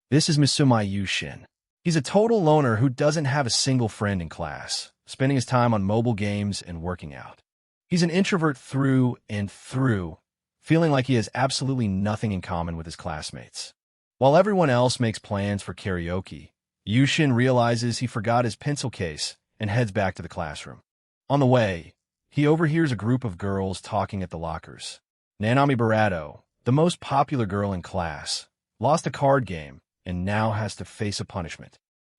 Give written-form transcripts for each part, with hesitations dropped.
This is Misumai Yushin. He's a total loner who doesn't have a single friend in class, spending his time on mobile games and working out. He's an introvert through and through, feeling like he has absolutely nothing in common with his classmates. While everyone else makes plans for karaoke, Yushin realizes he forgot his pencil case and heads back to the classroom. On the way, he overhears a group of girls talking at the lockers. Nanami Barato, the most popular girl in class, lost a card game and now has to face a punishment.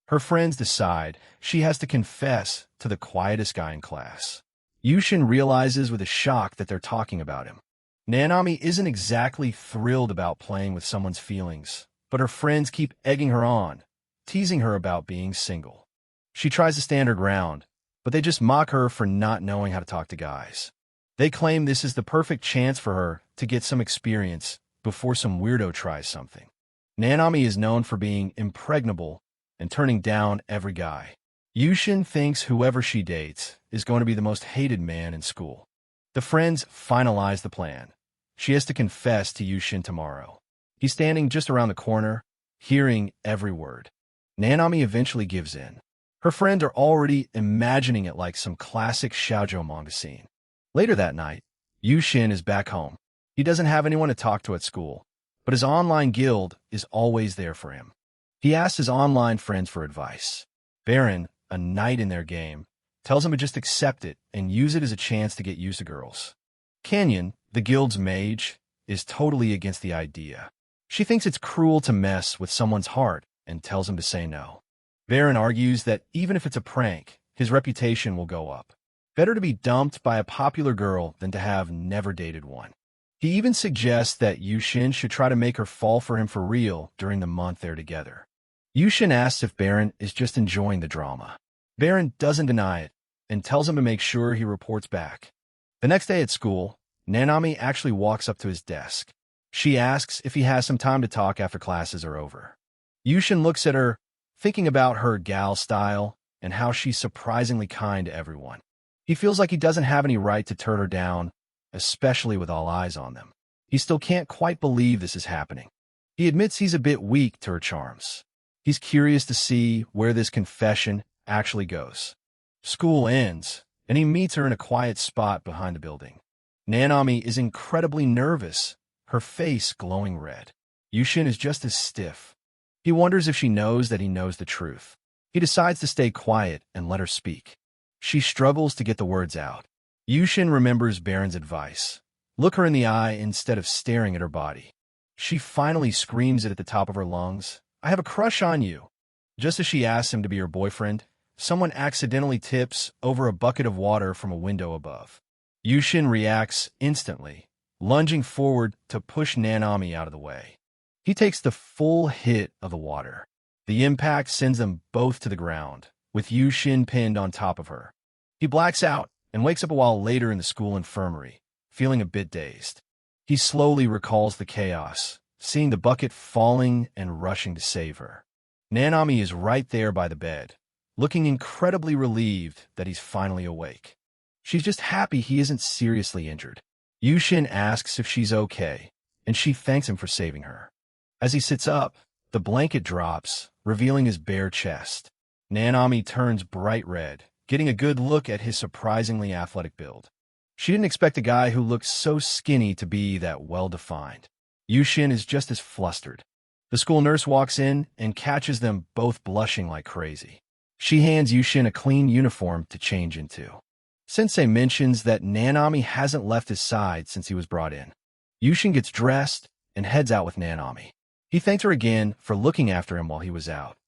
Her friends decide she has to confess to the quietest guy in class. Yushin realizes with a shock that they're talking about him. Nanami isn't exactly thrilled about playing with someone's feelings, but her friends keep egging her on, teasing her about being single. She tries to stand her ground, but they just mock her for not knowing how to talk to guys. They claim this is the perfect chance for her to get some experience before some weirdo tries something. Nanami is known for being impregnable and turning down every guy. Yushin thinks whoever she dates is going to be the most hated man in school. The friends finalize the plan. She has to confess to Yushin tomorrow. He's standing just around the corner, hearing every word. Nanami eventually gives in. Her friends are already imagining it like some classic shoujo manga scene. Later that night, Yushin is back home. He doesn't have anyone to talk to at school, but his online guild is always there for him. He asks his online friends for advice. Baron, a knight in their game, tells him to just accept it and use it as a chance to get used to girls. Canyon, the guild's mage, is totally against the idea. She thinks it's cruel to mess with someone's heart and tells him to say no. Baron argues that even if it's a prank, his reputation will go up. Better to be dumped by a popular girl than to have never dated one. He even suggests that Yushin should try to make her fall for him for real during the month they're together. Yushin asks if Baron is just enjoying the drama. Baron doesn't deny it and tells him to make sure he reports back. The next day at school, Nanami actually walks up to his desk. She asks if he has some time to talk after classes are over. Yushin looks at her, thinking about her gal style and how she's surprisingly kind to everyone. He feels like he doesn't have any right to turn her down, especially with all eyes on them. He still can't quite believe this is happening. He admits he's a bit weak to her charms. He's curious to see where this confession actually goes. School ends, and he meets her in a quiet spot behind the building. Nanami is incredibly nervous, her face glowing red. Yushin is just as stiff. He wonders if she knows that he knows the truth. He decides to stay quiet and let her speak. She struggles to get the words out. Yushin remembers Baron's advice. Look her in the eye instead of staring at her body. She finally screams it at the top of her lungs. I have a crush on you. Just as she asks him to be her boyfriend, someone accidentally tips over a bucket of water from a window above. Yushin reacts instantly, lunging forward to push Nanami out of the way. He takes the full hit of the water. The impact sends them both to the ground, with Yushin pinned on top of her. He blacks out and wakes up a while later in the school infirmary, feeling a bit dazed. He slowly recalls the chaos, seeing the bucket falling and rushing to save her. Nanami is right there by the bed, looking incredibly relieved that he's finally awake. She's just happy he isn't seriously injured. Yushin asks if she's okay, and she thanks him for saving her. As he sits up, the blanket drops, revealing his bare chest. Nanami turns bright red, getting a good look at his surprisingly athletic build. She didn't expect a guy who looked so skinny to be that well-defined. Yushin is just as flustered. The school nurse walks in and catches them both blushing like crazy. She hands Yushin a clean uniform to change into. Sensei mentions that Nanami hasn't left his side since he was brought in. Yushin gets dressed and heads out with Nanami. He thanks her again for looking after him while he was out.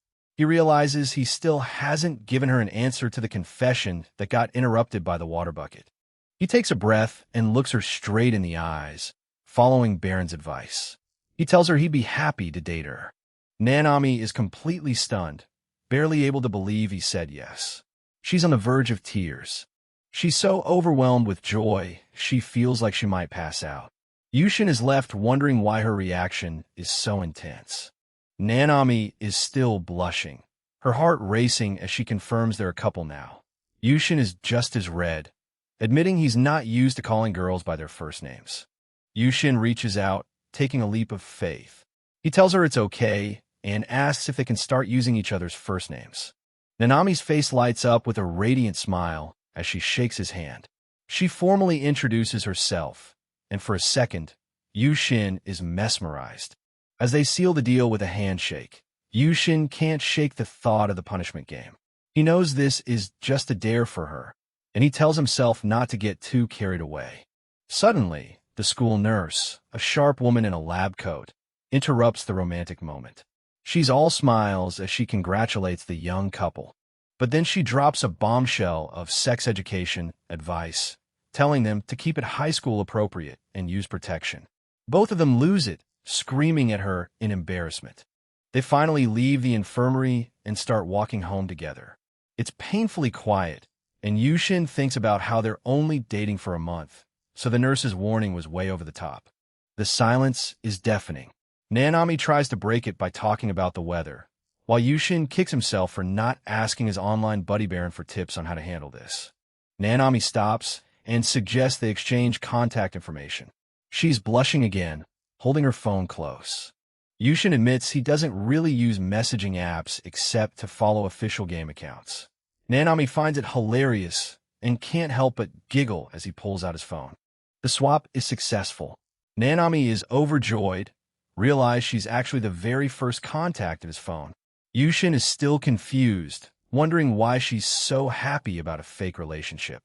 He realizes he still hasn't given her an answer to the confession that got interrupted by the water bucket. He takes a breath and looks her straight in the eyes, following Baron's advice. He tells her he'd be happy to date her. Nanami is completely stunned, barely able to believe he said yes. She's on the verge of tears. She's so overwhelmed with joy, she feels like she might pass out. Yushin is left wondering why her reaction is so intense. Nanami is still blushing, her heart racing as she confirms they're a couple now. Yushin is just as red, admitting he's not used to calling girls by their first names. Yushin reaches out, taking a leap of faith. He tells her it's okay, and asks if they can start using each other's first names. Nanami's face lights up with a radiant smile as she shakes his hand. She formally introduces herself, and for a second, Yushin is mesmerized. As they seal the deal with a handshake, Yushin can't shake the thought of the punishment game. He knows this is just a dare for her, and he tells himself not to get too carried away. Suddenly, the school nurse, a sharp woman in a lab coat, interrupts the romantic moment. She's all smiles as she congratulates the young couple. But then she drops a bombshell of sex education advice, telling them to keep it high school appropriate and use protection. Both of them lose it, screaming at her in embarrassment. They finally leave the infirmary and start walking home together. It's painfully quiet, and Yushin thinks about how they're only dating for a month, so the nurse's warning was way over the top. The silence is deafening. Nanami tries to break it by talking about the weather, while Yushin kicks himself for not asking his online buddy Baron for tips on how to handle this. Nanami stops and suggests they exchange contact information. She's blushing again, holding her phone close. Yushin admits he doesn't really use messaging apps except to follow official game accounts. Nanami finds it hilarious and can't help but giggle as he pulls out his phone. The swap is successful. Nanami is overjoyed, realizes she's actually the very first contact of his phone. Yushin is still confused, wondering why she's so happy about a fake relationship.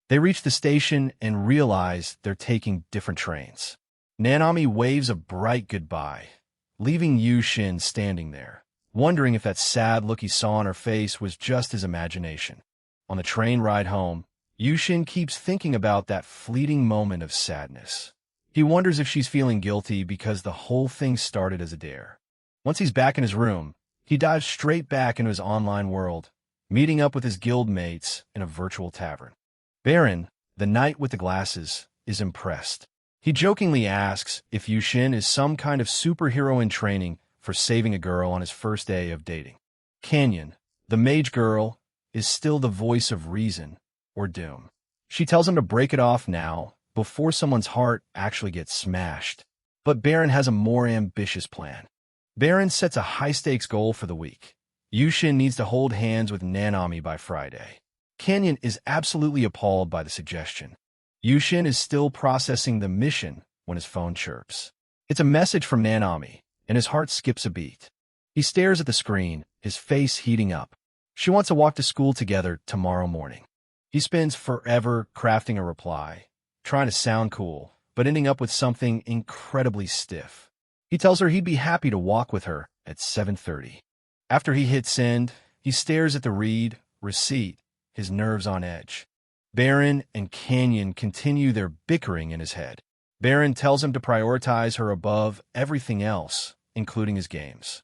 They reach the station and realize they're taking different trains. Nanami waves a bright goodbye, leaving Yushin standing there, wondering if that sad look he saw on her face was just his imagination. On the train ride home, Yushin keeps thinking about that fleeting moment of sadness. He wonders if she's feeling guilty because the whole thing started as a dare. Once he's back in his room, he dives straight back into his online world, meeting up with his guildmates in a virtual tavern. Baron, the knight with the glasses, is impressed. He jokingly asks if Yushin is some kind of superhero in training for saving a girl on his first day of dating. Canyon, the mage girl, is still the voice of reason or doom. She tells him to break it off now before someone's heart actually gets smashed. But Baron has a more ambitious plan. Baron sets a high-stakes goal for the week. Yushin needs to hold hands with Nanami by Friday. Canyon is absolutely appalled by the suggestion. Yushin is still processing the mission when his phone chirps. It's a message from Nanami, and his heart skips a beat. He stares at the screen, his face heating up. She wants to walk to school together tomorrow morning. He spends forever crafting a reply, trying to sound cool, but ending up with something incredibly stiff. He tells her he'd be happy to walk with her at 7:30. After he hits send, he stares at the receipt, his nerves on edge. Baron and Canyon continue their bickering in his head. Baron tells him to prioritize her above everything else, including his games.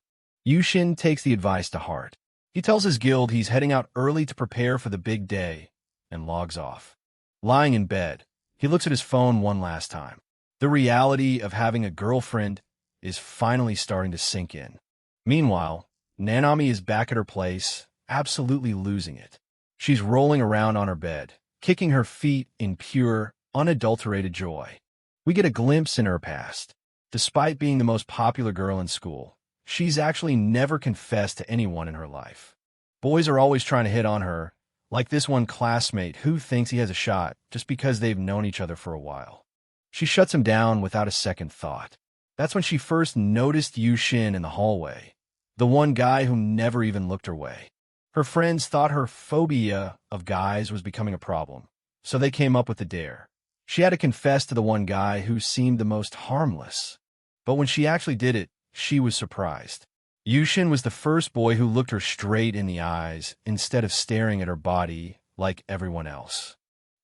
Yushin takes the advice to heart. He tells his guild he's heading out early to prepare for the big day and logs off. Lying in bed, he looks at his phone one last time. The reality of having a girlfriend is finally starting to sink in. Meanwhile, Nanami is back at her place, absolutely losing it. She's rolling around on her bed, kicking her feet in pure, unadulterated joy. We get a glimpse in her past. Despite being the most popular girl in school, she's actually never confessed to anyone in her life. Boys are always trying to hit on her, like this one classmate who thinks he has a shot just because they've known each other for a while. She shuts him down without a second thought. That's when she first noticed Yushin in the hallway, the one guy who never even looked her way. Her friends thought her phobia of guys was becoming a problem, so they came up with the dare. She had to confess to the one guy who seemed the most harmless. But when she actually did it, she was surprised. Yushin was the first boy who looked her straight in the eyes instead of staring at her body like everyone else.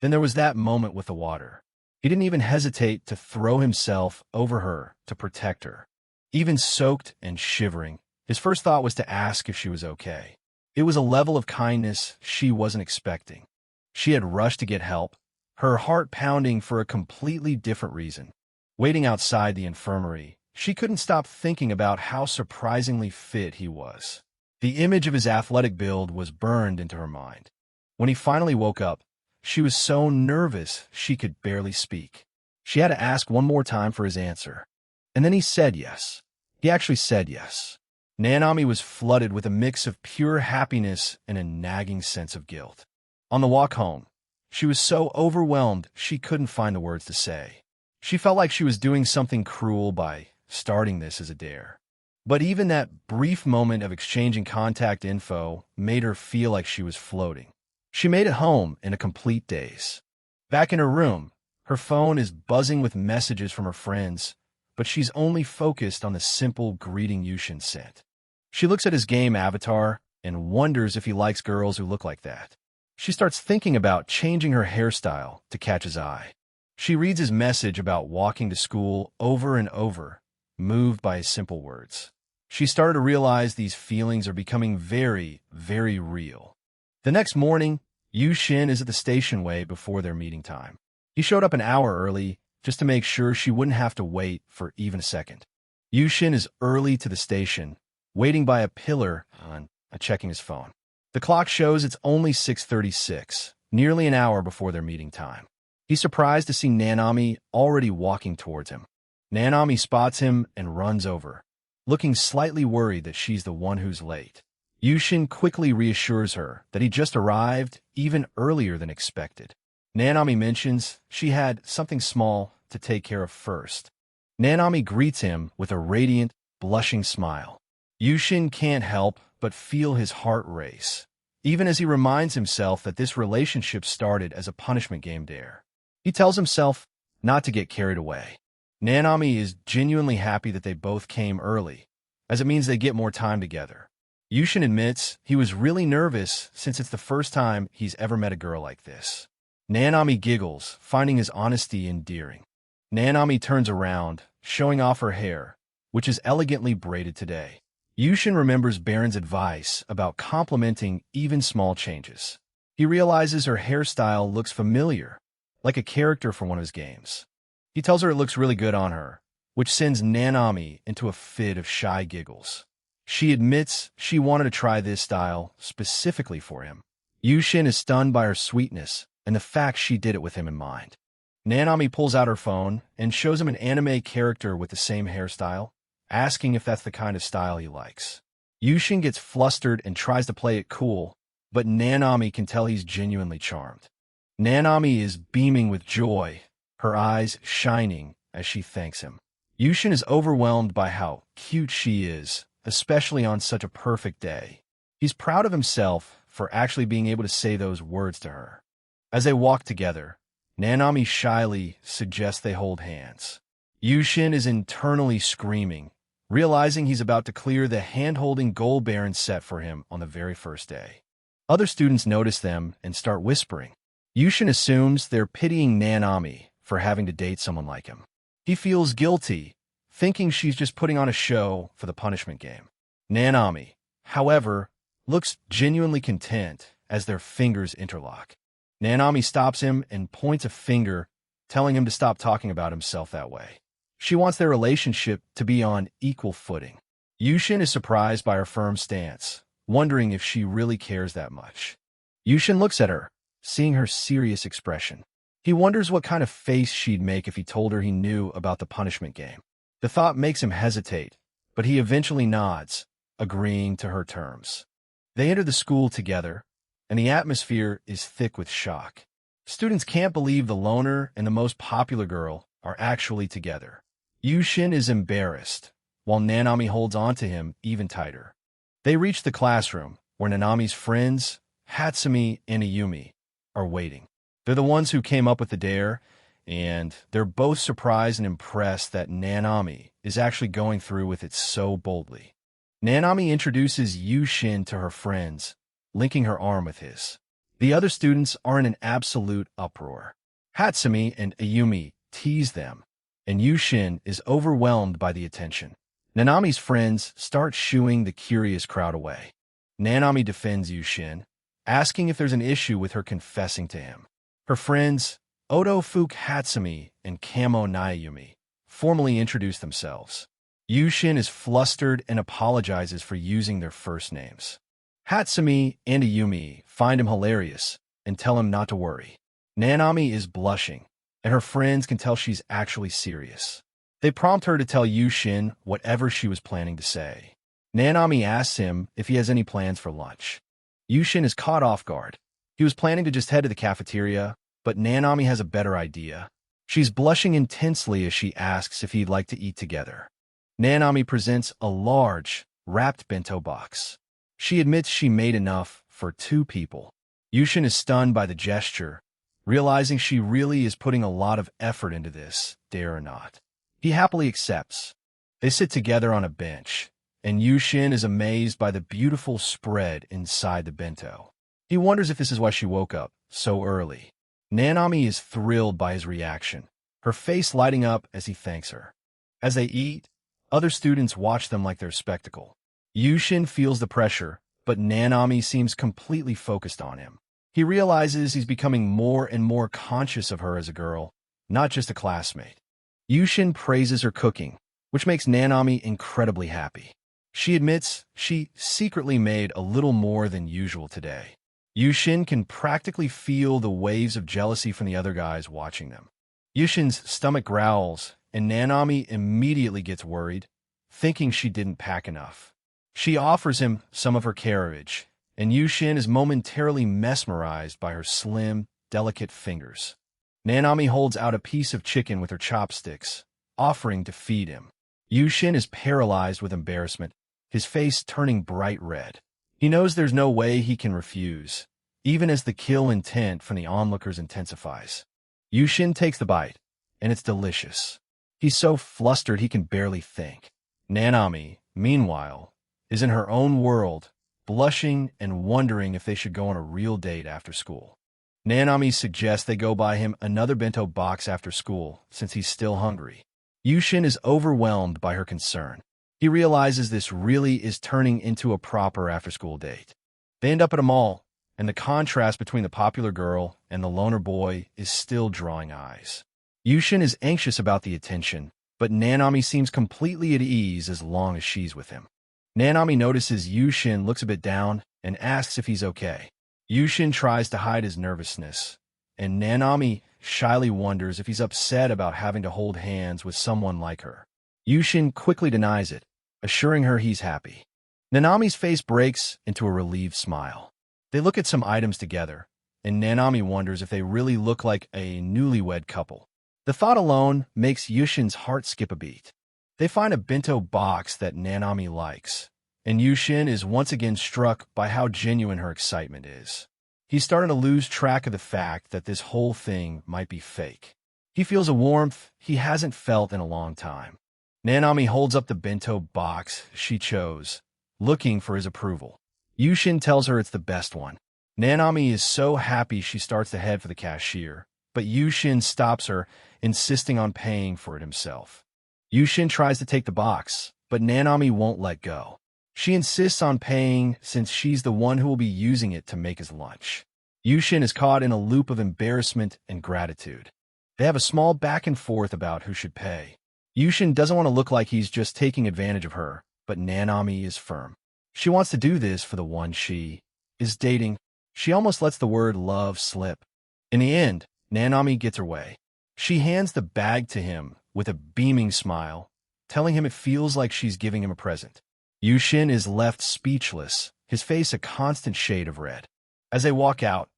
Then there was that moment with the water. He didn't even hesitate to throw himself over her to protect her. Even soaked and shivering, his first thought was to ask if she was okay. It was a level of kindness she wasn't expecting. She had rushed to get help, her heart pounding for a completely different reason. Waiting outside the infirmary, she couldn't stop thinking about how surprisingly fit he was. The image of his athletic build was burned into her mind. When he finally woke up, she was so nervous she could barely speak. She had to ask one more time for his answer. And then he said yes. He actually said yes. Nanami was flooded with a mix of pure happiness and a nagging sense of guilt. On the walk home, she was so overwhelmed she couldn't find the words to say. She felt like she was doing something cruel by starting this as a dare. But even that brief moment of exchanging contact info made her feel like she was floating. She made it home in a complete daze. Back in her room, her phone is buzzing with messages from her friends, but she's only focused on the simple greeting Yushin sent. She looks at his game avatar and wonders if he likes girls who look like that. She starts thinking about changing her hairstyle to catch his eye. She reads his message about walking to school over and over, moved by his simple words. She started to realize these feelings are becoming very, very real. The next morning, Yushin is at the station way before their meeting time. He showed up an hour early just to make sure she wouldn't have to wait for even a second. Yushin is early to the station, waiting by a pillar and checking his phone. The clock shows it's only 6:36, nearly an hour before their meeting time. He's surprised to see Nanami already walking towards him. Nanami spots him and runs over, looking slightly worried that she's the one who's late. Yushin quickly reassures her that he just arrived even earlier than expected. Nanami mentions she had something small to take care of first. Nanami greets him with a radiant, blushing smile. Yushin can't help but feel his heart race, even as he reminds himself that this relationship started as a punishment game dare. He tells himself not to get carried away. Nanami is genuinely happy that they both came early, as it means they get more time together. Yushin admits he was really nervous since it's the first time he's ever met a girl like this. Nanami giggles, finding his honesty endearing. Nanami turns around, showing off her hair, which is elegantly braided today. Yushin remembers Baron's advice about complimenting even small changes. He realizes her hairstyle looks familiar, like a character from one of his games. He tells her it looks really good on her, which sends Nanami into a fit of shy giggles. She admits she wanted to try this style specifically for him. Yushin is stunned by her sweetness and the fact she did it with him in mind. Nanami pulls out her phone and shows him an anime character with the same hairstyle, asking if that's the kind of style he likes. Yushin gets flustered and tries to play it cool, but Nanami can tell he's genuinely charmed. Nanami is beaming with joy, her eyes shining as she thanks him. Yushin is overwhelmed by how cute she is, especially on such a perfect day. He's proud of himself for actually being able to say those words to her. As they walk together, Nanami shyly suggests they hold hands. Yushin is internally screaming, realizing he's about to clear the hand-holding goal Baron set for him on the very first day. Other students notice them and start whispering. Yushin assumes they're pitying Nanami for having to date someone like him. He feels guilty, thinking she's just putting on a show for the punishment game. Nanami, however, looks genuinely content as their fingers interlock. Nanami stops him and points a finger, telling him to stop talking about himself that way. She wants their relationship to be on equal footing. Yushin is surprised by her firm stance, wondering if she really cares that much. Yushin looks at her, seeing her serious expression. He wonders what kind of face she'd make if he told her he knew about the punishment game. The thought makes him hesitate, but he eventually nods, agreeing to her terms. They enter the school together, and the atmosphere is thick with shock. Students can't believe the loner and the most popular girl are actually together. Yushin is embarrassed, while Nanami holds on to him even tighter. They reach the classroom, where Nanami's friends, Hatsumi and Ayumi, are waiting. They're the ones who came up with the dare, and they're both surprised and impressed that Nanami is actually going through with it so boldly. Nanami introduces Yushin to her friends, linking her arm with his. The other students are in an absolute uproar. Hatsumi and Ayumi tease them, and Yushin is overwhelmed by the attention. Nanami's friends start shooing the curious crowd away. Nanami defends Yushin, asking if there's an issue with her confessing to him. Her friends, Oto Fuke Hatsumi and Kamo Nayumi, formally introduce themselves. Yushin is flustered and apologizes for using their first names. Hatsumi and Ayumi find him hilarious and tell him not to worry. Nanami is blushing, and her friends can tell she's actually serious. They prompt her to tell Yushin whatever she was planning to say. Nanami asks him if he has any plans for lunch. Yushin is caught off guard. He was planning to just head to the cafeteria, but Nanami has a better idea. She's blushing intensely as she asks if he'd like to eat together. Nanami presents a large, wrapped bento box. She admits she made enough for 2 people. Yushin is stunned by the gesture, realizing she really is putting a lot of effort into this, dare or not. He happily accepts. They sit together on a bench, and Yushin is amazed by the beautiful spread inside the bento. He wonders if this is why she woke up so early. Nanami is thrilled by his reaction, her face lighting up as he thanks her. As they eat, other students watch them like they're a spectacle. Yushin feels the pressure, but Nanami seems completely focused on him. He realizes he's becoming more and more conscious of her as a girl, not just a classmate. Yushin praises her cooking, which makes Nanami incredibly happy. She admits she secretly made a little more than usual today. Yushin can practically feel the waves of jealousy from the other guys watching them. Yushin's stomach growls, and Nanami immediately gets worried, thinking she didn't pack enough. She offers him some of her carriage, and Yushin is momentarily mesmerized by her slim, delicate fingers. Nanami holds out a piece of chicken with her chopsticks, offering to feed him. Yushin is paralyzed with embarrassment, his face turning bright red. He knows there's no way he can refuse, even as the kill intent from the onlookers intensifies. Yushin takes the bite, and it's delicious. He's so flustered he can barely think. Nanami, meanwhile, is in her own world, blushing and wondering if they should go on a real date after school. Nanami suggests they go buy him another bento box after school, since he's still hungry. Yushin is overwhelmed by her concern. He realizes this really is turning into a proper after-school date. They end up at a mall, and the contrast between the popular girl and the loner boy is still drawing eyes. Yushin is anxious about the attention, but Nanami seems completely at ease as long as she's with him. Nanami notices Yushin looks a bit down and asks if he's okay. Yushin tries to hide his nervousness, and Nanami shyly wonders if he's upset about having to hold hands with someone like her. Yushin quickly denies it, assuring her he's happy. Nanami's face breaks into a relieved smile. They look at some items together, and Nanami wonders if they really look like a newlywed couple. The thought alone makes Yushin's heart skip a beat. They find a bento box that Nanami likes, and Yushin is once again struck by how genuine her excitement is. He's starting to lose track of the fact that this whole thing might be fake. He feels a warmth he hasn't felt in a long time. Nanami holds up the bento box she chose, looking for his approval. Yushin tells her it's the best one. Nanami is so happy she starts to head for the cashier, but Yushin stops her, insisting on paying for it himself. Yushin tries to take the box, but Nanami won't let go. She insists on paying since she's the one who will be using it to make his lunch. Yushin is caught in a loop of embarrassment and gratitude. They have a small back and forth about who should pay. Yushin doesn't want to look like he's just taking advantage of her, but Nanami is firm. She wants to do this for the one she is dating. She almost lets the word love slip. In the end, Nanami gets her way. She hands the bag to him with a beaming smile, telling him it feels like she's giving him a present. Yushin is left speechless, his face a constant shade of red. As they walk out,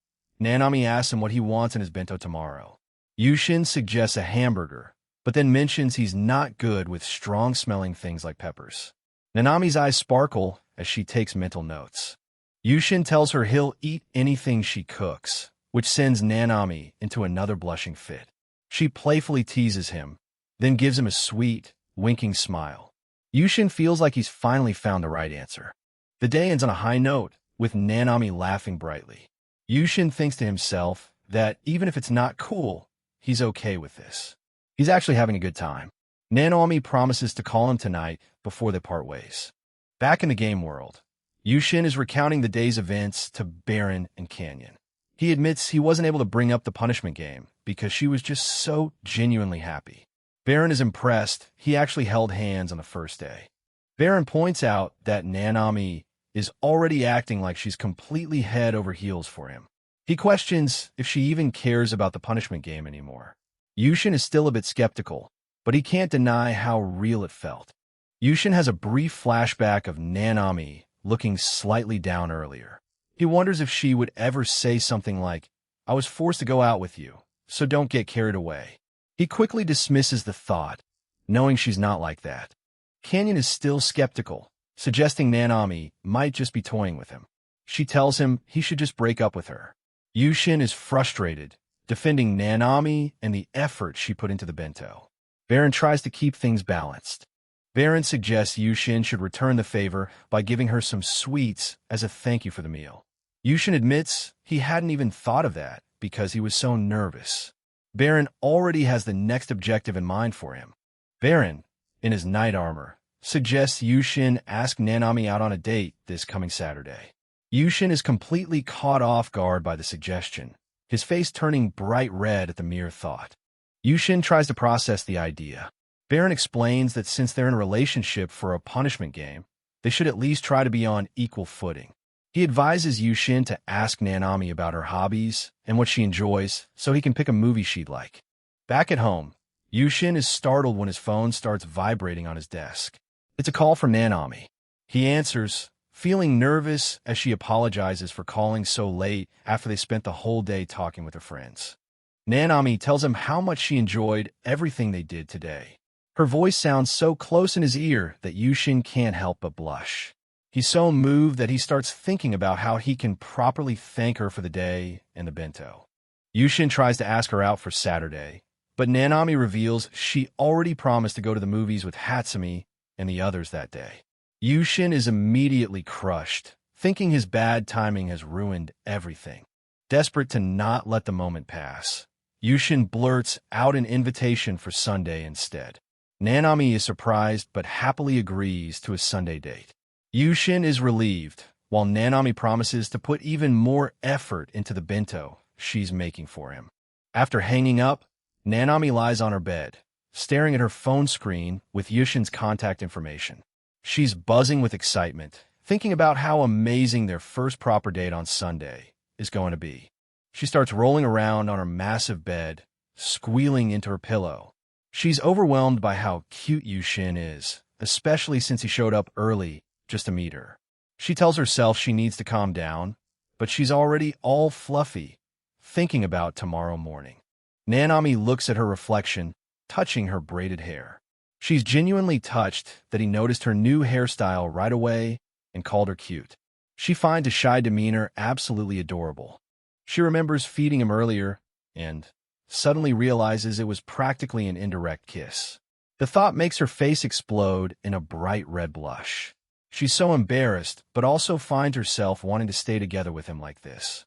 Nanami asks him what he wants in his bento tomorrow. Yushin suggests a hamburger, but then mentions he's not good with strong-smelling things like peppers. Nanami's eyes sparkle as she takes mental notes. Yushin tells her he'll eat anything she cooks, which sends Nanami into another blushing fit. She playfully teases him, then gives him a sweet, winking smile. Yushin feels like he's finally found the right answer. The day ends on a high note, with Nanami laughing brightly. Yushin thinks to himself that even if it's not cool, he's okay with this. He's actually having a good time. Nanami promises to call him tonight before they part ways. Back in the game world, Yushin is recounting the day's events to Baron and Canyon. He admits he wasn't able to bring up the punishment game because she was just so genuinely happy. Baron is impressed he actually held hands on the first day. Baron points out that Nanami is already acting like she's completely head over heels for him. He questions if she even cares about the punishment game anymore. Yushin is still a bit skeptical, but he can't deny how real it felt. Yushin has a brief flashback of Nanami looking slightly down earlier. He wonders if she would ever say something like, "I was forced to go out with you, so don't get carried away." He quickly dismisses the thought, knowing she's not like that. Canyon is still skeptical, suggesting Nanami might just be toying with him. She tells him he should just break up with her. Yushin is frustrated, defending Nanami and the effort she put into the bento. Baron tries to keep things balanced. Baron suggests Yushin should return the favor by giving her some sweets as a thank you for the meal. Yushin admits he hadn't even thought of that because he was so nervous. Baron already has the next objective in mind for him. Baron, in his knight armor, suggests Yushin ask Nanami out on a date this coming Saturday. Yushin is completely caught off guard by the suggestion, his face turning bright red at the mere thought. Yushin tries to process the idea. Baron explains that since they're in a relationship for a punishment game, they should at least try to be on equal footing. He advises Yushin to ask Nanami about her hobbies and what she enjoys so he can pick a movie she'd like. Back at home, Yushin is startled when his phone starts vibrating on his desk. It's a call from Nanami. He answers, feeling nervous as she apologizes for calling so late after they spent the whole day talking with her friends. Nanami tells him how much she enjoyed everything they did today. Her voice sounds so close in his ear that Yushin can't help but blush. He's so moved that he starts thinking about how he can properly thank her for the day and the bento. Yushin tries to ask her out for Saturday, but Nanami reveals she already promised to go to the movies with Hatsumi and the others that day. Yushin is immediately crushed, thinking his bad timing has ruined everything. Desperate to not let the moment pass, Yushin blurts out an invitation for Sunday instead. Nanami is surprised but happily agrees to a Sunday date. Yushin is relieved, while Nanami promises to put even more effort into the bento she's making for him. After hanging up, Nanami lies on her bed, staring at her phone screen with Yushin's contact information. She's buzzing with excitement, thinking about how amazing their first proper date on Sunday is going to be. She starts rolling around on her massive bed, squealing into her pillow. She's overwhelmed by how cute Yushin is, especially since he showed up early just to meet her. She tells herself she needs to calm down, but she's already all fluffy, thinking about tomorrow morning. Nanami looks at her reflection, touching her braided hair. She's genuinely touched that he noticed her new hairstyle right away and called her cute. She finds his shy demeanor absolutely adorable. She remembers feeding him earlier and suddenly realizes it was practically an indirect kiss. The thought makes her face explode in a bright red blush. She's so embarrassed, but also finds herself wanting to stay together with him like this.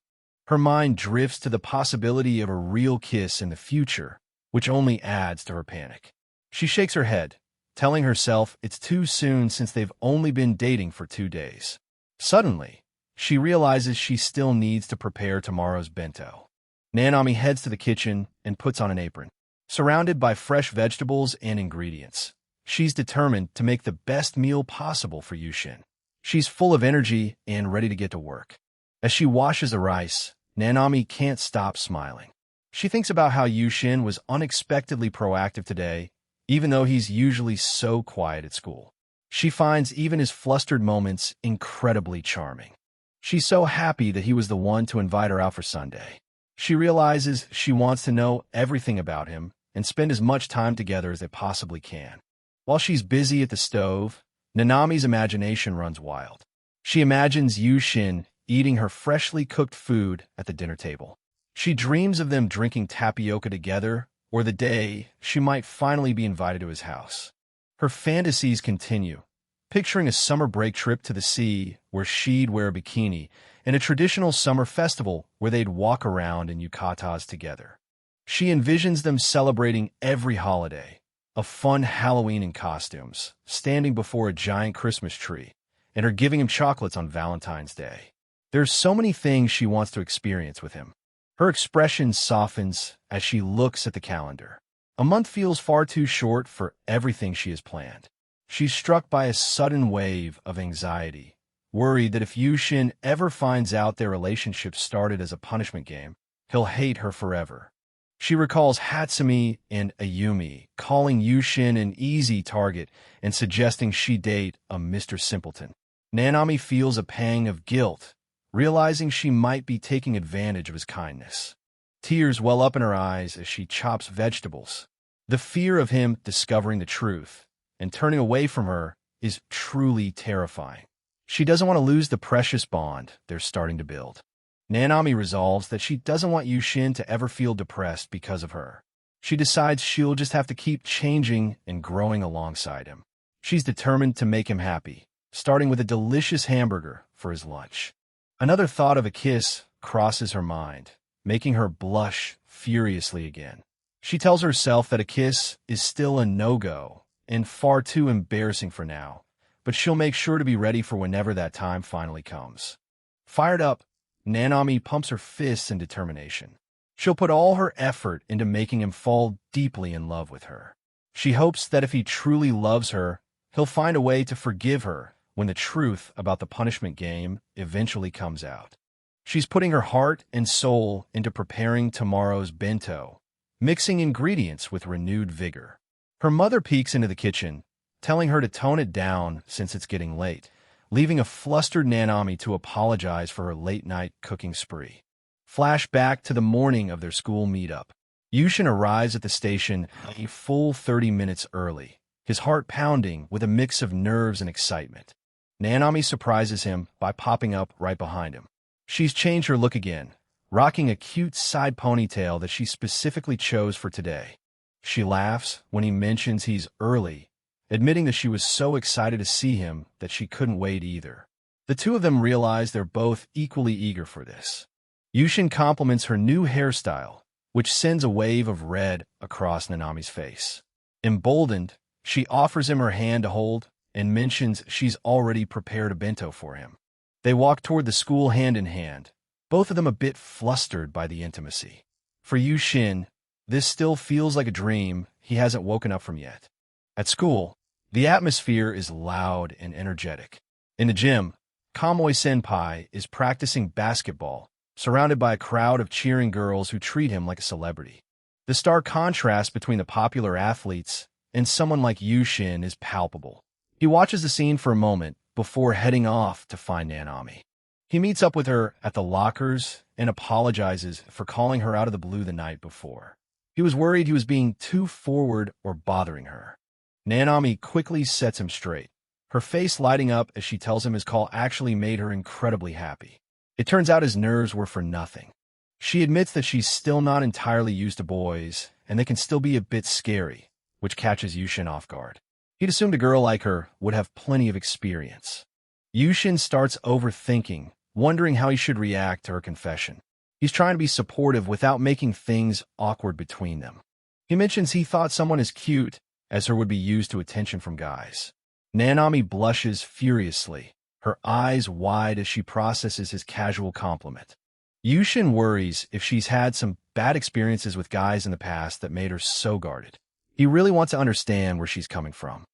Her mind drifts to the possibility of a real kiss in the future, which only adds to her panic. She shakes her head, telling herself it's too soon since they've only been dating for 2 days. Suddenly, she realizes she still needs to prepare tomorrow's bento. Nanami heads to the kitchen and puts on an apron. Surrounded by fresh vegetables and ingredients, she's determined to make the best meal possible for Yushin. She's full of energy and ready to get to work. As she washes the rice, Nanami can't stop smiling. She thinks about how Yushin was unexpectedly proactive today, even though he's usually so quiet at school. She finds even his flustered moments incredibly charming. She's so happy that he was the one to invite her out for Sunday. She realizes she wants to know everything about him and spend as much time together as they possibly can. While she's busy at the stove, Nanami's imagination runs wild. She imagines Yushin eating her freshly cooked food at the dinner table. She dreams of them drinking tapioca together, or the day she might finally be invited to his house. Her fantasies continue, picturing a summer break trip to the sea where she'd wear a bikini and a traditional summer festival where they'd walk around in yukatas together. She envisions them celebrating every holiday, a fun Halloween in costumes, standing before a giant Christmas tree, and her giving him chocolates on Valentine's Day. There's so many things she wants to experience with him. Her expression softens as she looks at the calendar. A month feels far too short for everything she has planned. She's struck by a sudden wave of anxiety, worried that if Yushin ever finds out their relationship started as a punishment game, he'll hate her forever. She recalls Hatsumi and Ayumi calling Yushin an easy target and suggesting she date a Mr. Simpleton. Nanami feels a pang of guilt, realizing she might be taking advantage of his kindness. Tears well up in her eyes as she chops vegetables. The fear of him discovering the truth and turning away from her is truly terrifying. She doesn't want to lose the precious bond they're starting to build. Nanami resolves that she doesn't want Yushin to ever feel depressed because of her. She decides she'll just have to keep changing and growing alongside him. She's determined to make him happy, starting with a delicious hamburger for his lunch. Another thought of a kiss crosses her mind, making her blush furiously again. She tells herself that a kiss is still a no-go and far too embarrassing for now, but she'll make sure to be ready for whenever that time finally comes. Fired up, Nanami pumps her fists in determination. She'll put all her effort into making him fall deeply in love with her. She hopes that if he truly loves her, he'll find a way to forgive her when the truth about the punishment game eventually comes out. She's putting her heart and soul into preparing tomorrow's bento, mixing ingredients with renewed vigor. Her mother peeks into the kitchen, telling her to tone it down since it's getting late, leaving a flustered Nanami to apologize for her late-night cooking spree. Flash back to the morning of their school meetup. Yushin arrives at the station a full 30 minutes early, his heart pounding with a mix of nerves and excitement. Nanami surprises him by popping up right behind him. She's changed her look again, rocking a cute side ponytail that she specifically chose for today. She laughs when he mentions he's early, admitting that she was so excited to see him that she couldn't wait either. The two of them realize they're both equally eager for this. Yushin compliments her new hairstyle, which sends a wave of red across Nanami's face. Emboldened, she offers him her hand to hold and mentions she's already prepared a bento for him. They walk toward the school hand in hand, both of them a bit flustered by the intimacy. For Yushin, this still feels like a dream he hasn't woken up from yet. At school, the atmosphere is loud and energetic. In the gym, Kamui-senpai is practicing basketball, surrounded by a crowd of cheering girls who treat him like a celebrity. The stark contrast between the popular athletes and someone like Yushin is palpable. He watches the scene for a moment before heading off to find Nanami. He meets up with her at the lockers and apologizes for calling her out of the blue the night before. He was worried he was being too forward or bothering her. Nanami quickly sets him straight, her face lighting up as she tells him his call actually made her incredibly happy. It turns out his nerves were for nothing. She admits that she's still not entirely used to boys, and they can still be a bit scary, which catches Yushin off guard. He'd assumed a girl like her would have plenty of experience. Yushin starts overthinking, wondering how he should react to her confession. He's trying to be supportive without making things awkward between them. He mentions he thought someone as cute as her would be used to attention from guys. Nanami blushes furiously, her eyes wide as she processes his casual compliment. Yushin worries if she's had some bad experiences with guys in the past that made her so guarded. He really wants to understand where she's coming from.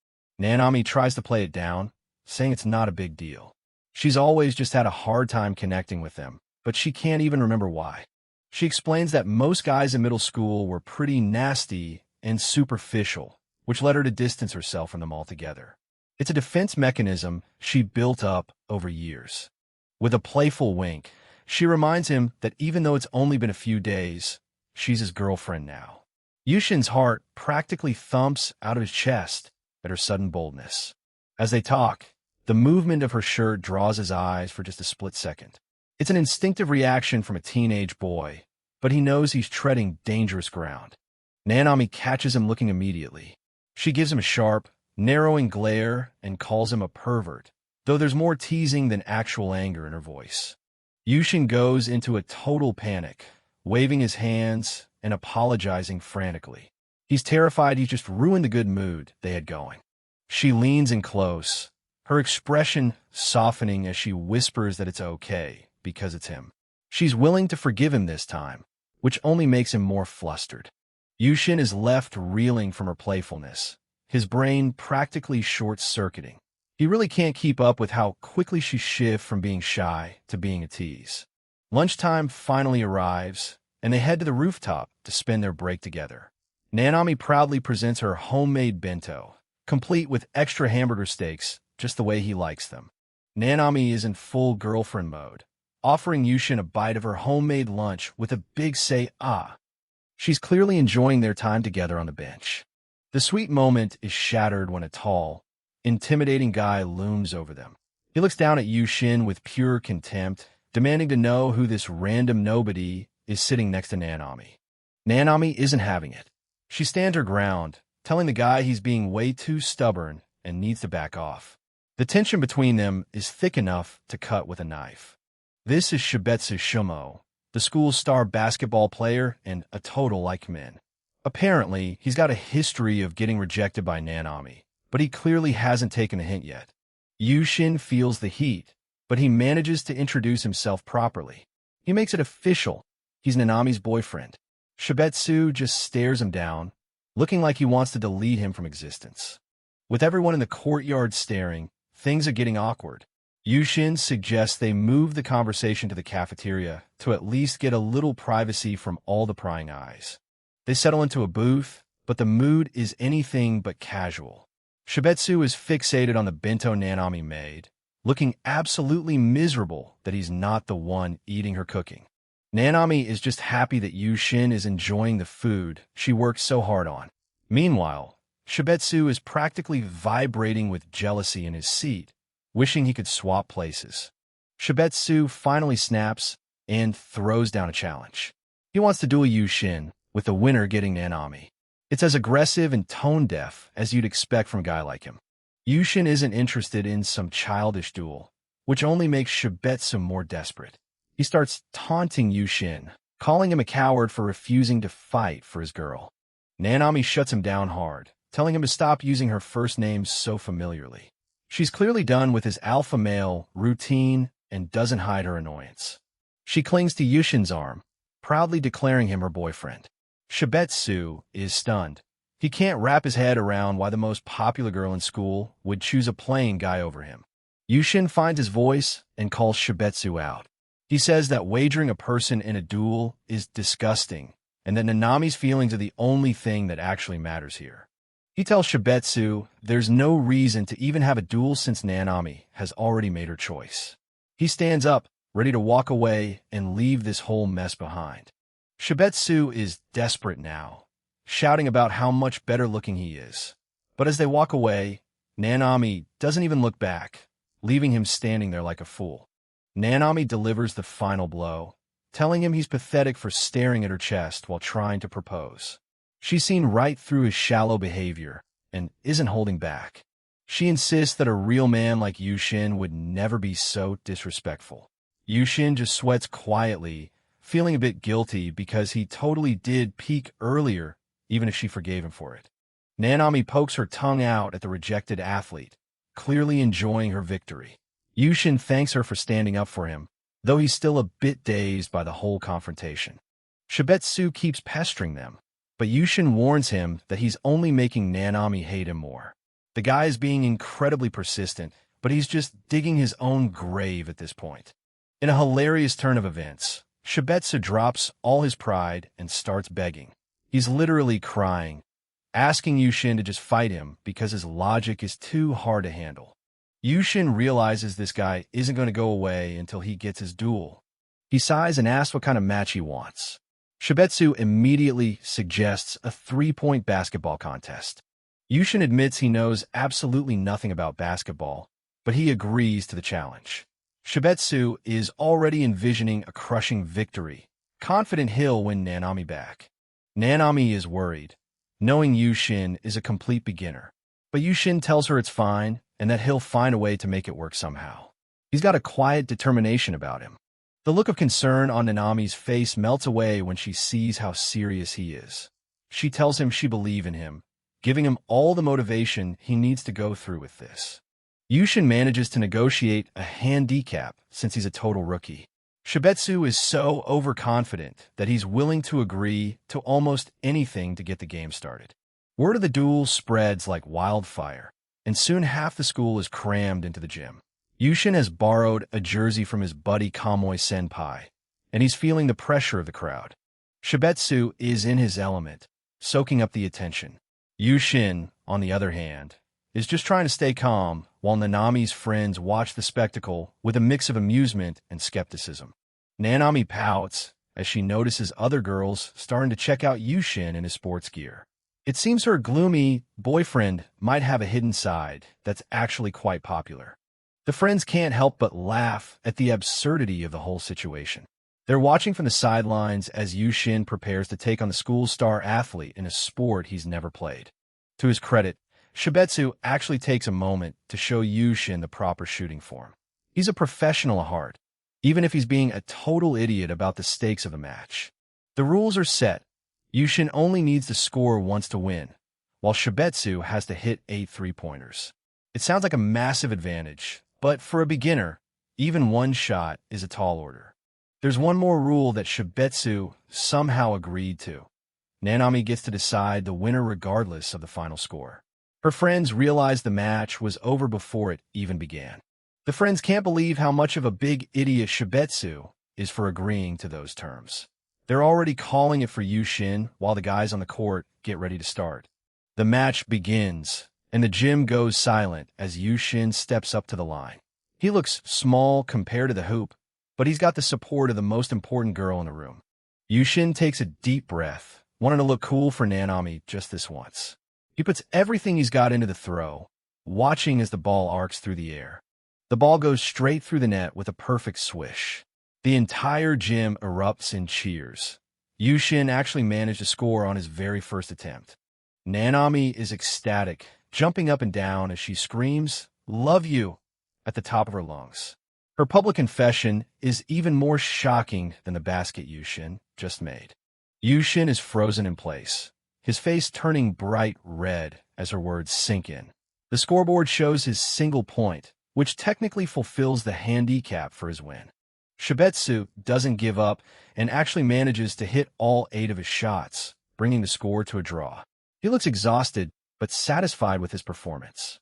Nanami tries to play it down, saying it's not a big deal. She's always just had a hard time connecting with them, but she can't even remember why. She explains that most guys in middle school were pretty nasty and superficial, which led her to distance herself from them altogether. It's a defense mechanism she built up over years. With a playful wink, she reminds him that even though it's only been a few days, she's his girlfriend now. Yushin's heart practically thumps out of his chest at her sudden boldness. As they talk, the movement of her shirt draws his eyes for just a split second. It's an instinctive reaction from a teenage boy, but he knows he's treading dangerous ground. Nanami catches him looking immediately. She gives him a sharp, narrowing glare and calls him a pervert, though there's more teasing than actual anger in her voice. Yushin goes into a total panic, waving his hands and apologizing frantically. He's terrified he's just ruined the good mood they had going. She leans in close, her expression softening as she whispers that it's okay because it's him. She's willing to forgive him this time, which only makes him more flustered. Yushin is left reeling from her playfulness, his brain practically short-circuiting. He really can't keep up with how quickly she shifts from being shy to being a tease. Lunchtime finally arrives, and they head to the rooftop to spend their break together. Nanami proudly presents her homemade bento, complete with extra hamburger steaks, just the way he likes them. Nanami is in full girlfriend mode, offering Yushin a bite of her homemade lunch with a big say, ah. She's clearly enjoying their time together on the bench. The sweet moment is shattered when a tall, intimidating guy looms over them. He looks down at Yushin with pure contempt, demanding to know who this random nobody is sitting next to Nanami. Nanami isn't having it. She stands her ground, telling the guy he's being way too stubborn and needs to back off. The tension between them is thick enough to cut with a knife. This is Shibetsu Shumo, the school's star basketball player and a total like men. Apparently, he's got a history of getting rejected by Nanami, but he clearly hasn't taken a hint yet. Yushin feels the heat, but he manages to introduce himself properly. He makes it official. He's Nanami's boyfriend. Shibetsu just stares him down, looking like he wants to delete him from existence. With everyone in the courtyard staring, things are getting awkward. Yushin suggests they move the conversation to the cafeteria to at least get a little privacy from all the prying eyes. They settle into a booth, but the mood is anything but casual. Shibetsu is fixated on the bento Nanami made, looking absolutely miserable that he's not the one eating her cooking. Nanami is just happy that Yushin is enjoying the food she worked so hard on. Meanwhile, Shibetsu is practically vibrating with jealousy in his seat, wishing he could swap places. Shibetsu finally snaps and throws down a challenge. He wants to duel Yushin, with the winner getting Nanami. It's as aggressive and tone-deaf as you'd expect from a guy like him. Yushin isn't interested in some childish duel, which only makes Shibetsu more desperate. He starts taunting Yushin, calling him a coward for refusing to fight for his girl. Nanami shuts him down hard, telling him to stop using her first name so familiarly. She's clearly done with his alpha male routine and doesn't hide her annoyance. She clings to Yushin's arm, proudly declaring him her boyfriend. Shibetsu is stunned. He can't wrap his head around why the most popular girl in school would choose a plain guy over him. Yushin finds his voice and calls Shibetsu out. He says that wagering a person in a duel is disgusting, and that Nanami's feelings are the only thing that actually matters here. He tells Shibetsu there's no reason to even have a duel since Nanami has already made her choice. He stands up, ready to walk away and leave this whole mess behind. Shibetsu is desperate now, shouting about how much better looking he is. But as they walk away, Nanami doesn't even look back, leaving him standing there like a fool. Nanami delivers the final blow, telling him he's pathetic for staring at her chest while trying to propose. She's seen right through his shallow behavior and isn't holding back. She insists that a real man like Yushin would never be so disrespectful. Yushin just sweats quietly, feeling a bit guilty because he totally did peek earlier, even if she forgave him for it. Nanami pokes her tongue out at the rejected athlete, clearly enjoying her victory. Yushin thanks her for standing up for him, though he's still a bit dazed by the whole confrontation. Shibetsu keeps pestering them, but Yushin warns him that he's only making Nanami hate him more. The guy is being incredibly persistent, but he's just digging his own grave at this point. In a hilarious turn of events, Shibetsu drops all his pride and starts begging. He's literally crying, asking Yushin to just fight him because his logic is too hard to handle. Yushin realizes this guy isn't going to go away until he gets his duel. He sighs and asks what kind of match he wants. Shibetsu immediately suggests a 3-point basketball contest. Yushin admits he knows absolutely nothing about basketball, but he agrees to the challenge. Shibetsu is already envisioning a crushing victory, confident he'll win Nanami back. Nanami is worried, knowing Yushin is a complete beginner. But Yushin tells her it's fine and that he'll find a way to make it work somehow. He's got a quiet determination about him. The look of concern on Nanami's face melts away when she sees how serious he is. She tells him she believes in him, giving him all the motivation he needs to go through with this. Yushin manages to negotiate a handicap since he's a total rookie. Shibetsu is so overconfident that he's willing to agree to almost anything to get the game started. Word of the duel spreads like wildfire, and soon half the school is crammed into the gym. Yushin has borrowed a jersey from his buddy Kamui Senpai, and he's feeling the pressure of the crowd. Shibetsu is in his element, soaking up the attention. Yushin, on the other hand, is just trying to stay calm while Nanami's friends watch the spectacle with a mix of amusement and skepticism. Nanami pouts as she notices other girls starting to check out Yushin in his sports gear. It seems her gloomy boyfriend might have a hidden side that's actually quite popular. The friends can't help but laugh at the absurdity of the whole situation. They're watching from the sidelines as Yushin prepares to take on the school's star athlete in a sport he's never played. To his credit, Shibetsu actually takes a moment to show Yushin the proper shooting form. He's a professional at heart, even if he's being a total idiot about the stakes of the match. The rules are set. Yushin only needs to score once to win, while Shibetsu has to hit 8 three-pointers. It sounds like a massive advantage, but for a beginner, even one shot is a tall order. There's one more rule that Shibetsu somehow agreed to. Nanami gets to decide the winner regardless of the final score. Her friends realize the match was over before it even began. The friends can't believe how much of a big idiot Shibetsu is for agreeing to those terms. They're already calling it for Yushin while the guys on the court get ready to start. The match begins, and the gym goes silent as Yushin steps up to the line. He looks small compared to the hoop, but he's got the support of the most important girl in the room. Yushin takes a deep breath, wanting to look cool for Nanami just this once. He puts everything he's got into the throw, watching as the ball arcs through the air. The ball goes straight through the net with a perfect swish. The entire gym erupts in cheers. Yushin actually managed to score on his very first attempt. Nanami is ecstatic, jumping up and down as she screams, "Love you," at the top of her lungs. Her public confession is even more shocking than the basket Yushin just made. Yushin is frozen in place, his face turning bright red as her words sink in. The scoreboard shows his single point, which technically fulfills the handicap for his win. Shibetsu doesn't give up and actually manages to hit all 8 of his shots, bringing the score to a draw. He looks exhausted, but satisfied with his performance.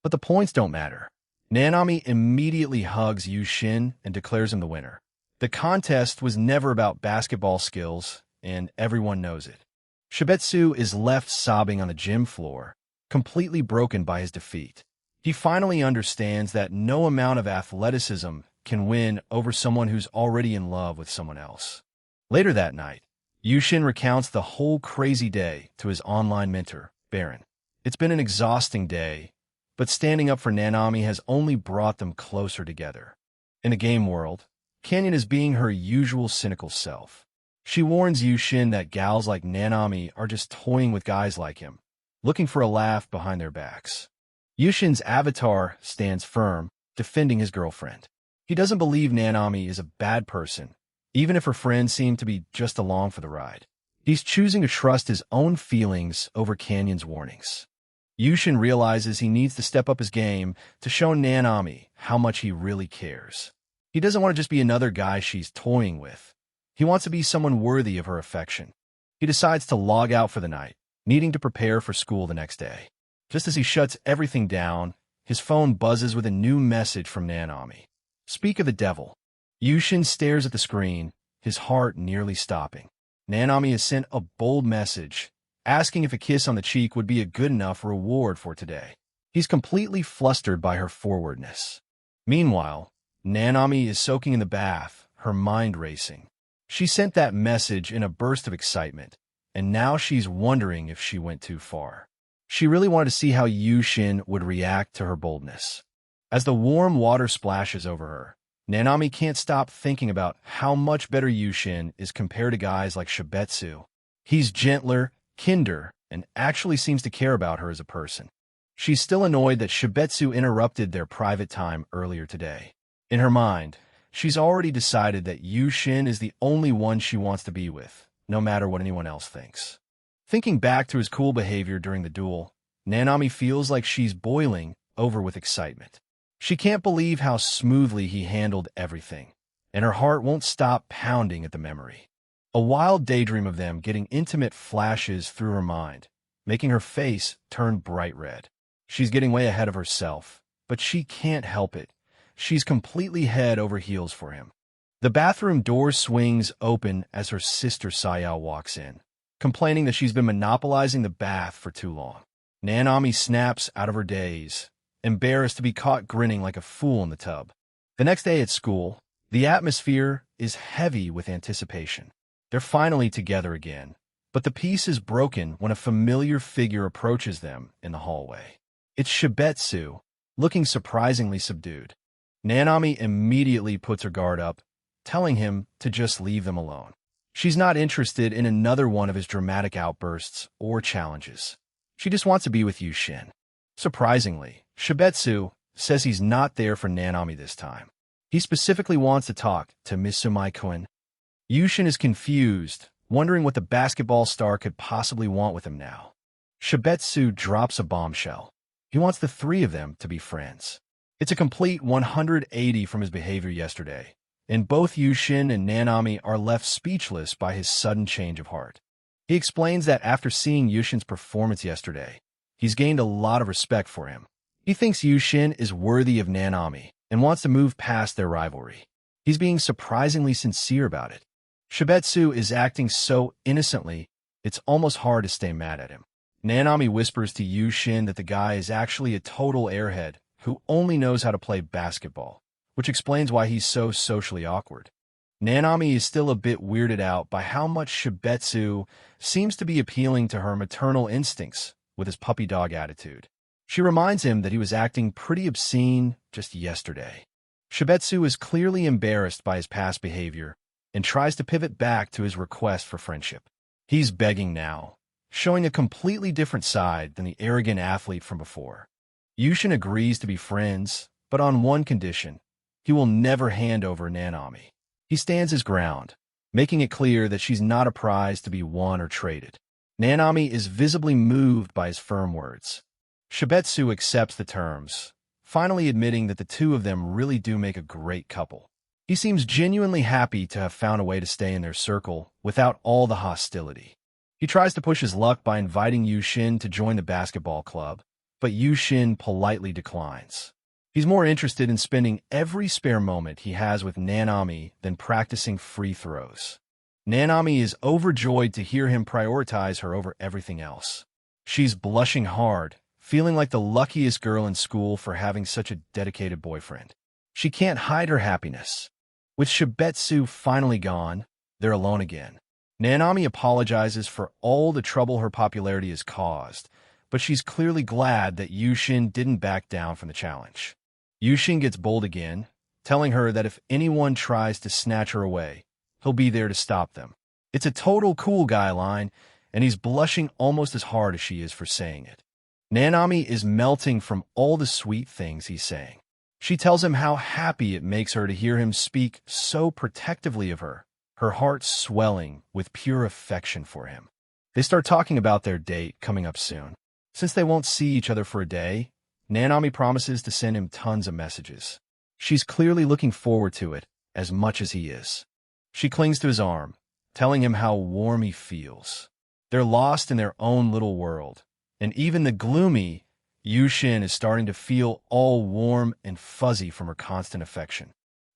But the points don't matter. Nanami immediately hugs Yushin and declares him the winner. The contest was never about basketball skills, and everyone knows it. Shibetsu is left sobbing on the gym floor, completely broken by his defeat. He finally understands that no amount of athleticism can win over someone who's already in love with someone else. Later that night, Yushin recounts the whole crazy day to his online mentor, Baron. It's been an exhausting day, but standing up for Nanami has only brought them closer together. In the game world, Canyon is being her usual cynical self. She warns Yushin that gals like Nanami are just toying with guys like him, looking for a laugh behind their backs. Yushin's avatar stands firm, defending his girlfriend. He doesn't believe Nanami is a bad person, even if her friends seem to be just along for the ride. He's choosing to trust his own feelings over Canyon's warnings. Yushin realizes he needs to step up his game to show Nanami how much he really cares. He doesn't want to just be another guy she's toying with. He wants to be someone worthy of her affection. He decides to log out for the night, needing to prepare for school the next day. Just as he shuts everything down, his phone buzzes with a new message from Nanami. Speak of the devil. Yushin stares at the screen, his heart nearly stopping. Nanami has sent a bold message, asking if a kiss on the cheek would be a good enough reward for today. He's completely flustered by her forwardness. Meanwhile, Nanami is soaking in the bath, her mind racing. She sent that message in a burst of excitement, and now she's wondering if she went too far. She really wanted to see how Yushin would react to her boldness. As the warm water splashes over her, Nanami can't stop thinking about how much better Yushin is compared to guys like Shibetsu. He's gentler, kinder, and actually seems to care about her as a person. She's still annoyed that Shibetsu interrupted their private time earlier today. In her mind, she's already decided that Yushin is the only one she wants to be with, no matter what anyone else thinks. Thinking back to his cool behavior during the duel, Nanami feels like she's boiling over with excitement. She can't believe how smoothly he handled everything, and her heart won't stop pounding at the memory. A wild daydream of them getting intimate flashes through her mind, making her face turn bright red. She's getting way ahead of herself, but she can't help it. She's completely head over heels for him. The bathroom door swings open as her sister Sayao walks in, complaining that she's been monopolizing the bath for too long. Nanami snaps out of her daze, embarrassed to be caught grinning like a fool in the tub. The next day at school, the atmosphere is heavy with anticipation. They're finally together again, but the peace is broken when a familiar figure approaches them in the hallway. It's Shibetsu, looking surprisingly subdued. Nanami immediately puts her guard up, telling him to just leave them alone. She's not interested in another one of his dramatic outbursts or challenges. She just wants to be with Yushin. Surprisingly, Shibetsu says he's not there for Nanami this time. He specifically wants to talk to Mitsumai-kun. Yushin is confused, wondering what the basketball star could possibly want with him now. Shibetsu drops a bombshell. He wants the three of them to be friends. It's a complete 180 from his behavior yesterday, and both Yushin and Nanami are left speechless by his sudden change of heart. He explains that after seeing Yushin's performance yesterday, he's gained a lot of respect for him. He thinks Yushin is worthy of Nanami and wants to move past their rivalry. He's being surprisingly sincere about it. Shibetsu is acting so innocently, it's almost hard to stay mad at him. Nanami whispers to Yushin that the guy is actually a total airhead who only knows how to play basketball, which explains why he's so socially awkward. Nanami is still a bit weirded out by how much Shibetsu seems to be appealing to her maternal instincts with his puppy dog attitude. She reminds him that he was acting pretty obscene just yesterday. Shibetsu is clearly embarrassed by his past behavior and tries to pivot back to his request for friendship. He's begging now, showing a completely different side than the arrogant athlete from before. Yushin agrees to be friends, but on one condition: he will never hand over Nanami. He stands his ground, making it clear that she's not a prize to be won or traded. Nanami is visibly moved by his firm words. Shibetsu accepts the terms, finally admitting that the two of them really do make a great couple. He seems genuinely happy to have found a way to stay in their circle without all the hostility. He tries to push his luck by inviting Yushin to join the basketball club, but Yushin politely declines. He's more interested in spending every spare moment he has with Nanami than practicing free throws. Nanami is overjoyed to hear him prioritize her over everything else. She's blushing hard, feeling like the luckiest girl in school for having such a dedicated boyfriend. She can't hide her happiness. With Shibetsu finally gone, they're alone again. Nanami apologizes for all the trouble her popularity has caused, but she's clearly glad that Yushin didn't back down from the challenge. Yushin gets bold again, telling her that if anyone tries to snatch her away, he'll be there to stop them. It's a total cool guy line, and he's blushing almost as hard as she is for saying it. Nanami is melting from all the sweet things he's saying. She tells him how happy it makes her to hear him speak so protectively of her, her heart swelling with pure affection for him. They start talking about their date coming up soon. Since they won't see each other for a day, Nanami promises to send him tons of messages. She's clearly looking forward to it as much as he is. She clings to his arm, telling him how warm he feels. They're lost in their own little world, and even the gloomy Yushin is starting to feel all warm and fuzzy from her constant affection.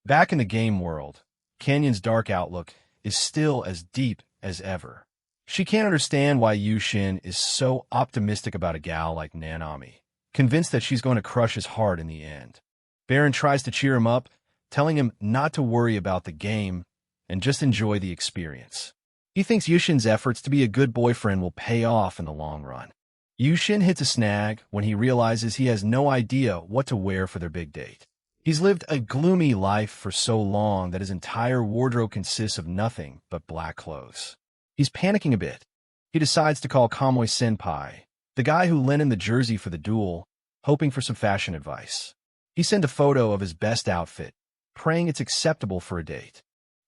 Back in the game world, Canyon's dark outlook is still as deep as ever. She can't understand why Yushin is so optimistic about a gal like Nanami, convinced that she's going to crush his heart in the end. Baron tries to cheer him up, telling him not to worry about the game and just enjoy the experience. He thinks Yushin's efforts to be a good boyfriend will pay off in the long run. Yushin hits a snag when he realizes he has no idea what to wear for their big date. He's lived a gloomy life for so long that his entire wardrobe consists of nothing but black clothes. He's panicking a bit. He decides to call Kamui Senpai, the guy who lent him the jersey for the duel, hoping for some fashion advice. He sent a photo of his best outfit, praying it's acceptable for a date.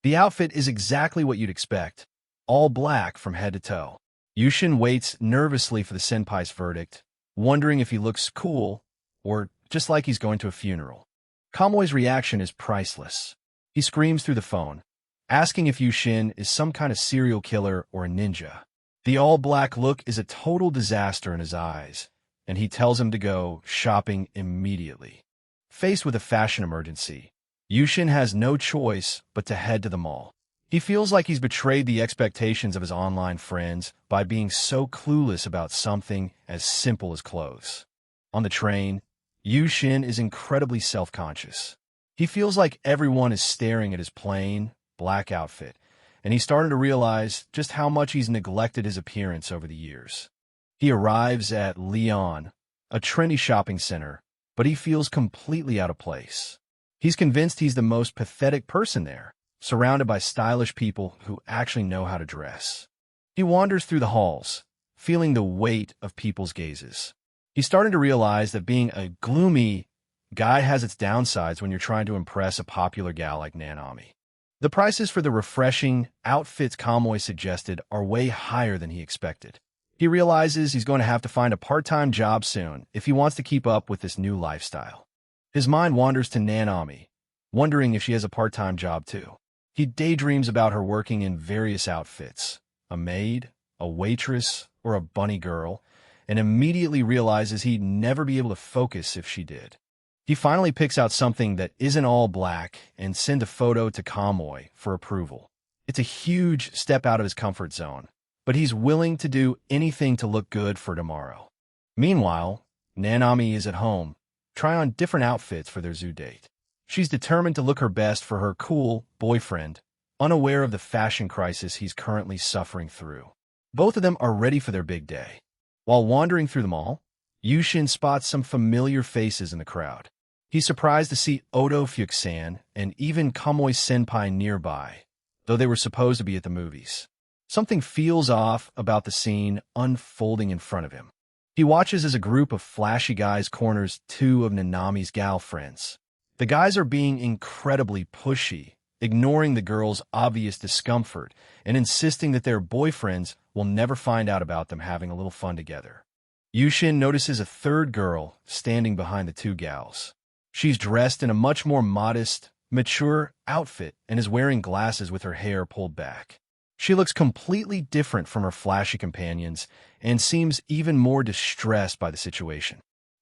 The outfit is exactly what you'd expect, all black from head to toe. Yushin waits nervously for the senpai's verdict, wondering if he looks cool or just like he's going to a funeral. Kamui's reaction is priceless. He screams through the phone, asking if Yushin is some kind of serial killer or a ninja. The all-black look is a total disaster in his eyes, and he tells him to go shopping immediately. Faced with a fashion emergency, Yushin has no choice but to head to the mall. He feels like he's betrayed the expectations of his online friends by being so clueless about something as simple as clothes. On the train, Yushin is incredibly self-conscious. He feels like everyone is staring at his plain, black outfit, and he's starting to realize just how much he's neglected his appearance over the years. He arrives at Lyon, a trendy shopping center, but he feels completely out of place. He's convinced he's the most pathetic person there, surrounded by stylish people who actually know how to dress. He wanders through the halls, feeling the weight of people's gazes. He's starting to realize that being a gloomy guy has its downsides when you're trying to impress a popular gal like Nanami. The prices for the refreshing outfits Kamui suggested are way higher than he expected. He realizes he's going to have to find a part-time job soon if he wants to keep up with this new lifestyle. His mind wanders to Nanami, wondering if she has a part-time job too. He daydreams about her working in various outfits, a maid, a waitress, or a bunny girl, and immediately realizes he'd never be able to focus if she did. He finally picks out something that isn't all black and sends a photo to Kamui for approval. It's a huge step out of his comfort zone, but he's willing to do anything to look good for tomorrow. Meanwhile, Nanami is at home, trying on different outfits for their zoo date. She's determined to look her best for her cool boyfriend, unaware of the fashion crisis he's currently suffering through. Both of them are ready for their big day. While wandering through the mall, Yushin spots some familiar faces in the crowd. He's surprised to see Odo Fukusan and even Kamui Senpai nearby, though they were supposed to be at the movies. Something feels off about the scene unfolding in front of him. He watches as a group of flashy guys corners two of Nanami's gal friends. The guys are being incredibly pushy, ignoring the girls' obvious discomfort and insisting that their boyfriends will never find out about them having a little fun together. Yushin notices a third girl standing behind the two gals. She's dressed in a much more modest, mature outfit and is wearing glasses with her hair pulled back. She looks completely different from her flashy companions and seems even more distressed by the situation.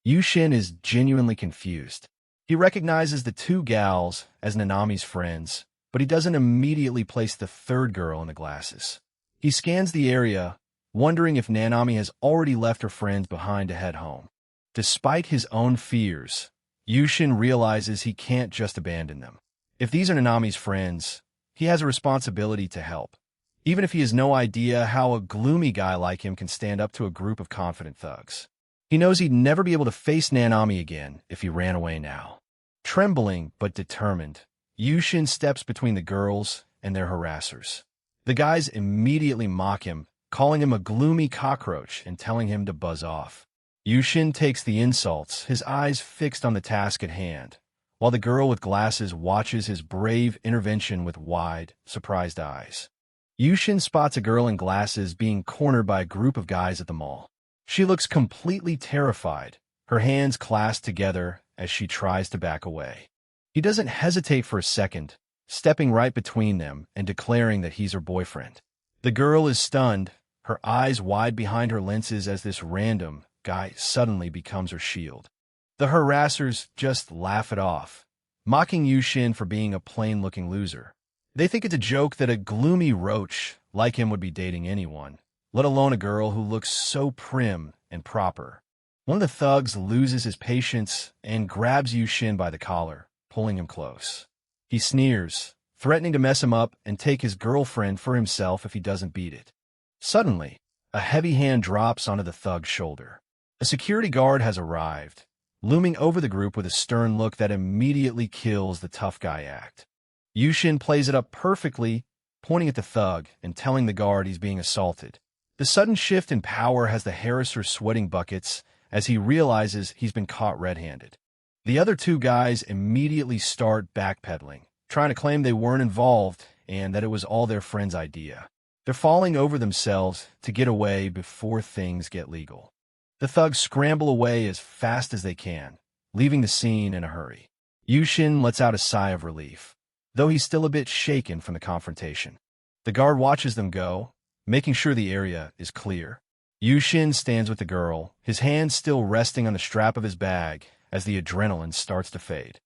Yushin is genuinely confused. He recognizes the two gals as Nanami's friends, but he doesn't immediately place the third girl in the glasses. He scans the area, wondering if Nanami has already left her friends behind to head home. Despite his own fears, Yushin realizes he can't just abandon them. If these are Nanami's friends, he has a responsibility to help, even if he has no idea how a gloomy guy like him can stand up to a group of confident thugs. He knows he'd never be able to face Nanami again if he ran away now. Trembling but determined, Yushin steps between the girls and their harassers. The guys immediately mock him, calling him a gloomy cockroach and telling him to buzz off. Yushin takes the insults, his eyes fixed on the task at hand, while the girl with glasses watches his brave intervention with wide, surprised eyes. Yushin spots a girl in glasses being cornered by a group of guys at the mall. She looks completely terrified, her hands clasped together as she tries to back away. He doesn't hesitate for a second, stepping right between them and declaring that he's her boyfriend. The girl is stunned, her eyes wide behind her lenses as this random guy suddenly becomes her shield. The harassers just laugh it off, mocking Yushin for being a plain-looking loser. They think it's a joke that a gloomy roach like him would be dating anyone, let alone a girl who looks so prim and proper. One of the thugs loses his patience and grabs Yushin by the collar, pulling him close. He sneers, threatening to mess him up and take his girlfriend for himself if he doesn't beat it. Suddenly, a heavy hand drops onto the thug's shoulder. A security guard has arrived, looming over the group with a stern look that immediately kills the tough guy act. Yushin plays it up perfectly, pointing at the thug and telling the guard he's being assaulted. The sudden shift in power has the harasser sweating buckets as he realizes he's been caught red-handed. The other two guys immediately start backpedaling, trying to claim they weren't involved and that it was all their friend's idea. They're falling over themselves to get away before things get legal. The thugs scramble away as fast as they can, leaving the scene in a hurry. Yushin lets out a sigh of relief, though he's still a bit shaken from the confrontation. The guard watches them go, making sure the area is clear. Yushin stands with the girl, his hands still resting on the strap of his bag as the adrenaline starts to fade.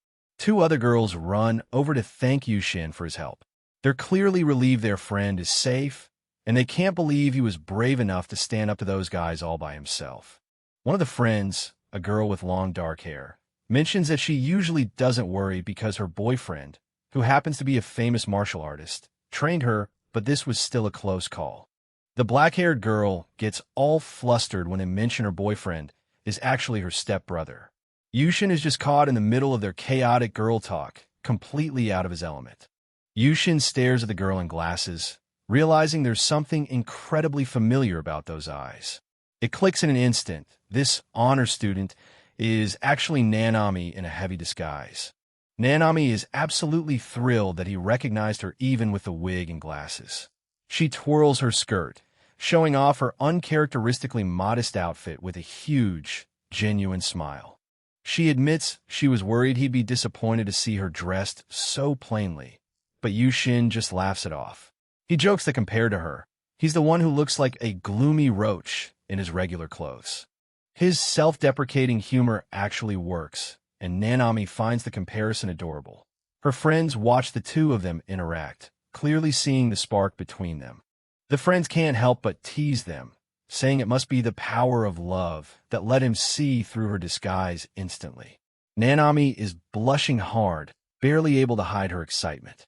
Two other girls run over to thank Yushin for his help. They're clearly relieved their friend is safe, and they can't believe he was brave enough to stand up to those guys all by himself. One of the friends, a girl with long dark hair, mentions that she usually doesn't worry because her boyfriend, who happens to be a famous martial artist, trained her, but this was still a close call. The black-haired girl gets all flustered when they mention her boyfriend is actually her stepbrother. Yushin is just caught in the middle of their chaotic girl talk, completely out of his element. Yushin stares at the girl in glasses, realizing there's something incredibly familiar about those eyes. It clicks in an instant. This honor student is actually Nanami in a heavy disguise. Nanami is absolutely thrilled that he recognized her even with the wig and glasses. She twirls her skirt, showing off her uncharacteristically modest outfit with a huge, genuine smile. She admits she was worried he'd be disappointed to see her dressed so plainly, but Yushin just laughs it off. He jokes that compared to her, he's the one who looks like a gloomy roach in his regular clothes. His self-deprecating humor actually works, and Nanami finds the comparison adorable. Her friends watch the two of them interact, clearly seeing the spark between them. The friends can't help but tease them, saying it must be the power of love that let him see through her disguise instantly. Nanami is blushing hard, barely able to hide her excitement.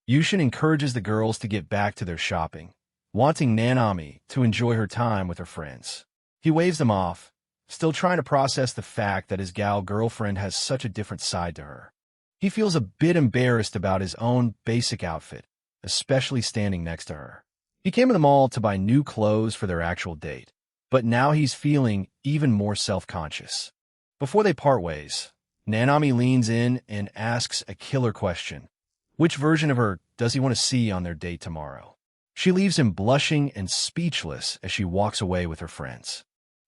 Yushin encourages the girls to get back to their shopping, wanting Nanami to enjoy her time with her friends. He waves them off, still trying to process the fact that his gal girlfriend has such a different side to her. He feels a bit embarrassed about his own basic outfit, especially standing next to her. He came to the mall to buy new clothes for their actual date, but now he's feeling even more self-conscious. Before they part ways, Nanami leans in and asks a killer question. Which version of her does he want to see on their date tomorrow? She leaves him blushing and speechless as she walks away with her friends.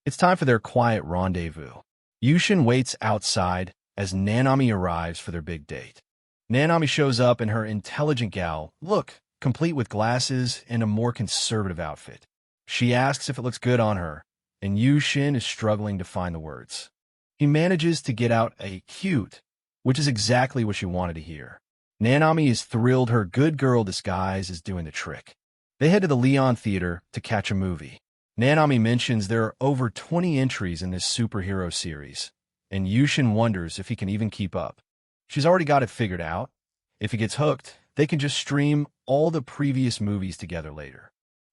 It's time for their quiet rendezvous. Yushin waits outside as Nanami arrives for their big date. Nanami shows up in her intelligent gal look, complete with glasses and a more conservative outfit. She asks if it looks good on her, and Yushin is struggling to find the words. He manages to get out a cute, which is exactly what she wanted to hear. Nanami is thrilled her good girl disguise is doing the trick. They head to the Leon Theater to catch a movie. Nanami mentions there are over 20 entries in this superhero series, and Yushin wonders if he can even keep up. She's already got it figured out. If he gets hooked, they can just stream all the previous movies together later.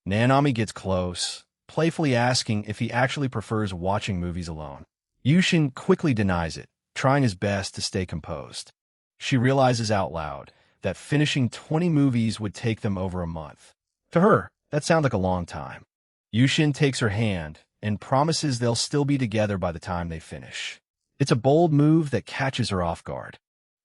Nanami gets close, playfully asking if he actually prefers watching movies alone. Yushin quickly denies it, trying his best to stay composed. She realizes out loud that finishing 20 movies would take them over a month. To her, that sounds like a long time. Yushin takes her hand and promises they'll still be together by the time they finish. It's a bold move that catches her off guard.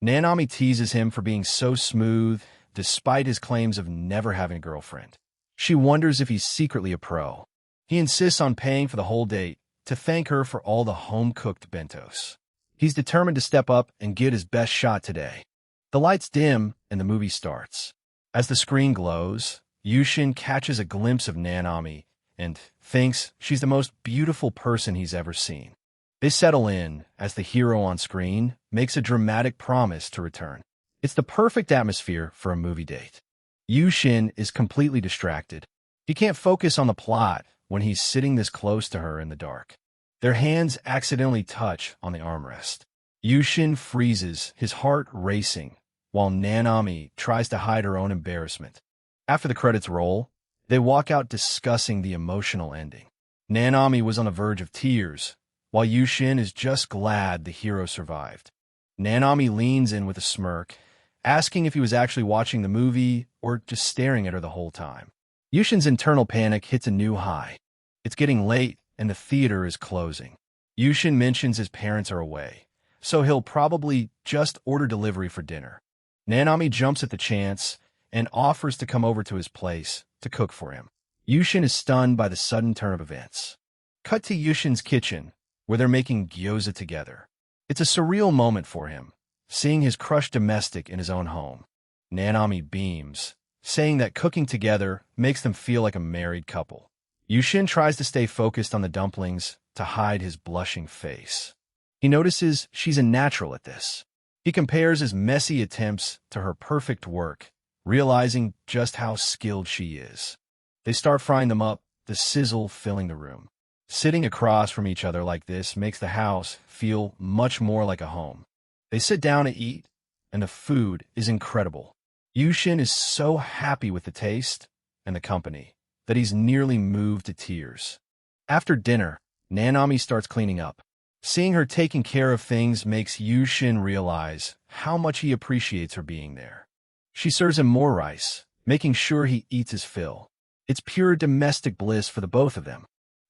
Nanami teases him for being so smooth, despite his claims of never having a girlfriend. She wonders if he's secretly a pro. He insists on paying for the whole date to thank her for all the home-cooked bentos. He's determined to step up and get his best shot today. The lights dim and the movie starts. As the screen glows, Yushin catches a glimpse of Nanami and thinks she's the most beautiful person he's ever seen. They settle in as the hero on screen makes a dramatic promise to return. It's the perfect atmosphere for a movie date. Yushin is completely distracted. He can't focus on the plot when he's sitting this close to her in the dark. Their hands accidentally touch on the armrest. Yushin freezes, his heart racing, while Nanami tries to hide her own embarrassment. After the credits roll, they walk out discussing the emotional ending. Nanami was on the verge of tears, while Yushin is just glad the hero survived. Nanami leans in with a smirk, asking if he was actually watching the movie or just staring at her the whole time. Yushin's internal panic hits a new high. It's getting late, and the theater is closing. Yushin mentions his parents are away, so he'll probably just order delivery for dinner. Nanami jumps at the chance and offers to come over to his place to cook for him. Yushin is stunned by the sudden turn of events. Cut to Yushin's kitchen, where they're making gyoza together. It's a surreal moment for him, seeing his crushed domestic in his own home. Nanami beams, saying that cooking together makes them feel like a married couple. Yushin tries to stay focused on the dumplings to hide his blushing face. He notices she's a natural at this. He compares his messy attempts to her perfect work, realizing just how skilled she is. They start frying them up, the sizzle filling the room. Sitting across from each other like this makes the house feel much more like a home. They sit down to eat, and the food is incredible. Yushin is so happy with the taste and the company that he's nearly moved to tears. After dinner, Nanami starts cleaning up. Seeing her taking care of things makes Yushin realize how much he appreciates her being there. She serves him more rice, making sure he eats his fill. It's pure domestic bliss for the both of them.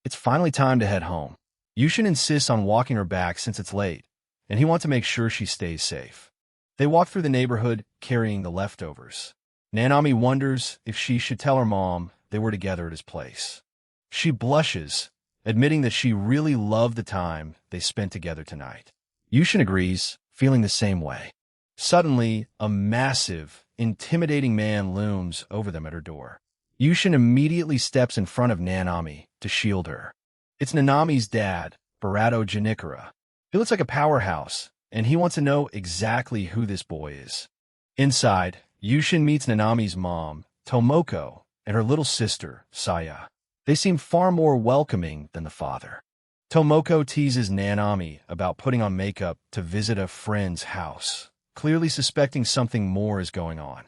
It's finally time to head home. Yushin insists on walking her back since it's late, and he wants to make sure she stays safe. They walk through the neighborhood carrying the leftovers. Nanami wonders if she should tell her mom they were together at his place. She blushes, admitting that she really loved the time they spent together tonight. Yushin agrees, feeling the same way. Suddenly, a massive, intimidating man looms over them at her door. Yushin immediately steps in front of Nanami to shield her. It's Nanami's dad, Barato Janikura. He looks like a powerhouse, and he wants to know exactly who this boy is. Inside, Yushin meets Nanami's mom, Tomoko, and her little sister, Saya. They seem far more welcoming than the father. Tomoko teases Nanami about putting on makeup to visit a friend's house, clearly suspecting something more is going on.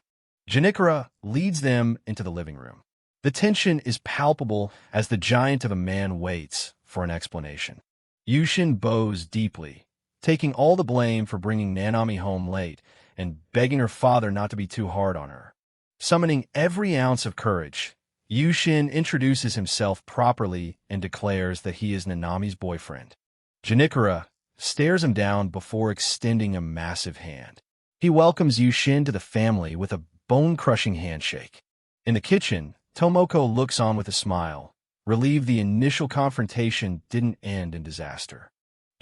Janikura leads them into the living room. The tension is palpable as the giant of a man waits for an explanation. Yushin bows deeply, taking all the blame for bringing Nanami home late and begging her father not to be too hard on her. Summoning every ounce of courage, Yushin introduces himself properly and declares that he is Nanami's boyfriend. Janikura stares him down before extending a massive hand. He welcomes Yushin to the family with a bone-crushing handshake. In the kitchen, Tomoko looks on with a smile, relieved the initial confrontation didn't end in disaster.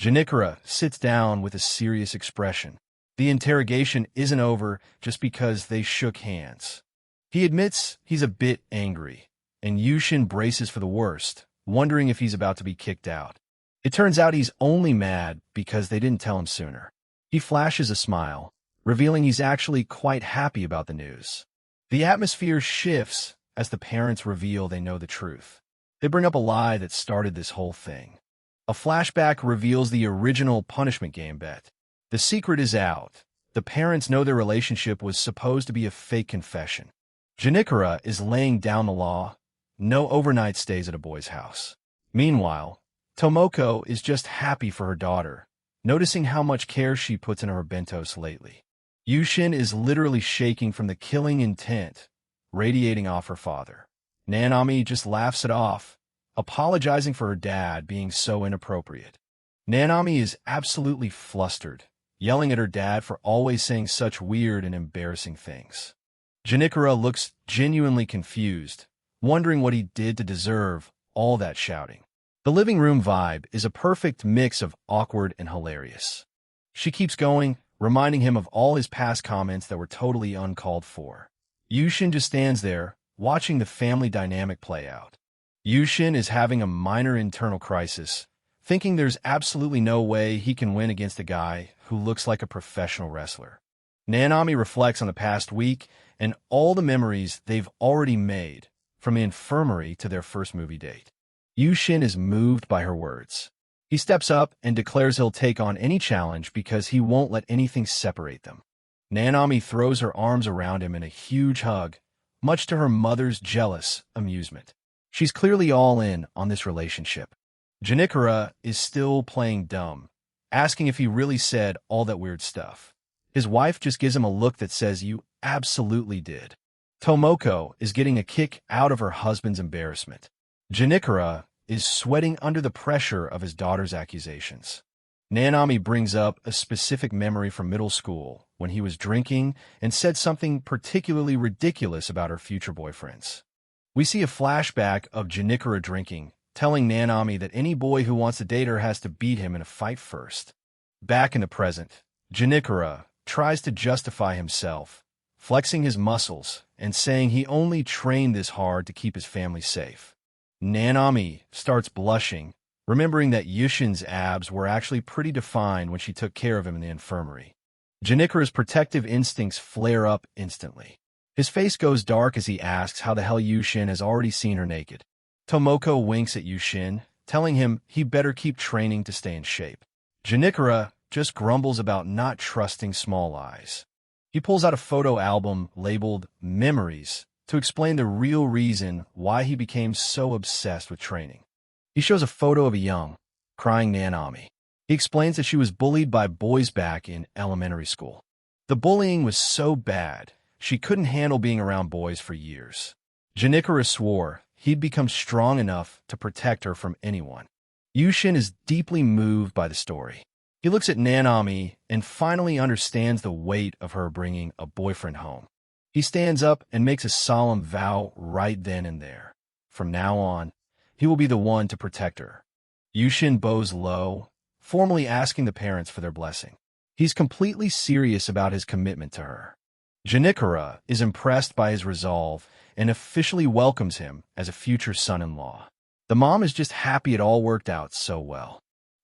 Janikura sits down with a serious expression. The interrogation isn't over just because they shook hands. He admits he's a bit angry, and Yushin braces for the worst, wondering if he's about to be kicked out. It turns out he's only mad because they didn't tell him sooner. He flashes a smile, revealing he's actually quite happy about the news. The atmosphere shifts as the parents reveal they know the truth. They bring up a lie that started this whole thing. A flashback reveals the original punishment game bet. The secret is out. The parents know their relationship was supposed to be a fake confession. Janikura is laying down the law. No overnight stays at a boy's house. Meanwhile, Tomoko is just happy for her daughter, noticing how much care she puts in her bentos lately. Yushin is literally shaking from the killing intent, radiating off her father. Nanami just laughs it off, apologizing for her dad being so inappropriate. Nanami is absolutely flustered, yelling at her dad for always saying such weird and embarrassing things. Janikura looks genuinely confused, wondering what he did to deserve all that shouting. The living room vibe is a perfect mix of awkward and hilarious. She keeps going, reminding him of all his past comments that were totally uncalled for. Yushin just stands there, watching the family dynamic play out. Yushin is having a minor internal crisis, thinking there's absolutely no way he can win against a guy who looks like a professional wrestler. Nanami reflects on the past week and all the memories they've already made, from the infirmary to their first movie date. Yushin is moved by her words. He steps up and declares he'll take on any challenge because he won't let anything separate them. Nanami throws her arms around him in a huge hug, much to her mother's jealous amusement. She's clearly all in on this relationship. Janikura is still playing dumb, asking if he really said all that weird stuff. His wife just gives him a look that says, "You absolutely did." Tomoko is getting a kick out of her husband's embarrassment. Janikura is sweating under the pressure of his daughter's accusations. Nanami brings up a specific memory from middle school when he was drinking and said something particularly ridiculous about her future boyfriends. We see a flashback of Janikura drinking, telling Nanami that any boy who wants to date her has to beat him in a fight first. Back in the present, Janikura tries to justify himself, flexing his muscles and saying he only trained this hard to keep his family safe. Nanami starts blushing, remembering that Yushin's abs were actually pretty defined when she took care of him in the infirmary. Janikura's protective instincts flare up instantly. His face goes dark as he asks how the hell Yushin has already seen her naked. Tomoko winks at Yushin, telling him he better keep training to stay in shape. Janikura just grumbles about not trusting small eyes. He pulls out a photo album labeled Memories to explain the real reason why he became so obsessed with training. He shows a photo of a young, crying Nanami. He explains that she was bullied by boys back in elementary school. The bullying was so bad, she couldn't handle being around boys for years. Janikura swore he'd become strong enough to protect her from anyone. Yushin is deeply moved by the story. He looks at Nanami and finally understands the weight of her bringing a boyfriend home. He stands up and makes a solemn vow right then and there. From now on, he will be the one to protect her. Yushin bows low, formally asking the parents for their blessing. He's completely serious about his commitment to her. Janikura is impressed by his resolve and officially welcomes him as a future son-in-law. The mom is just happy it all worked out so well.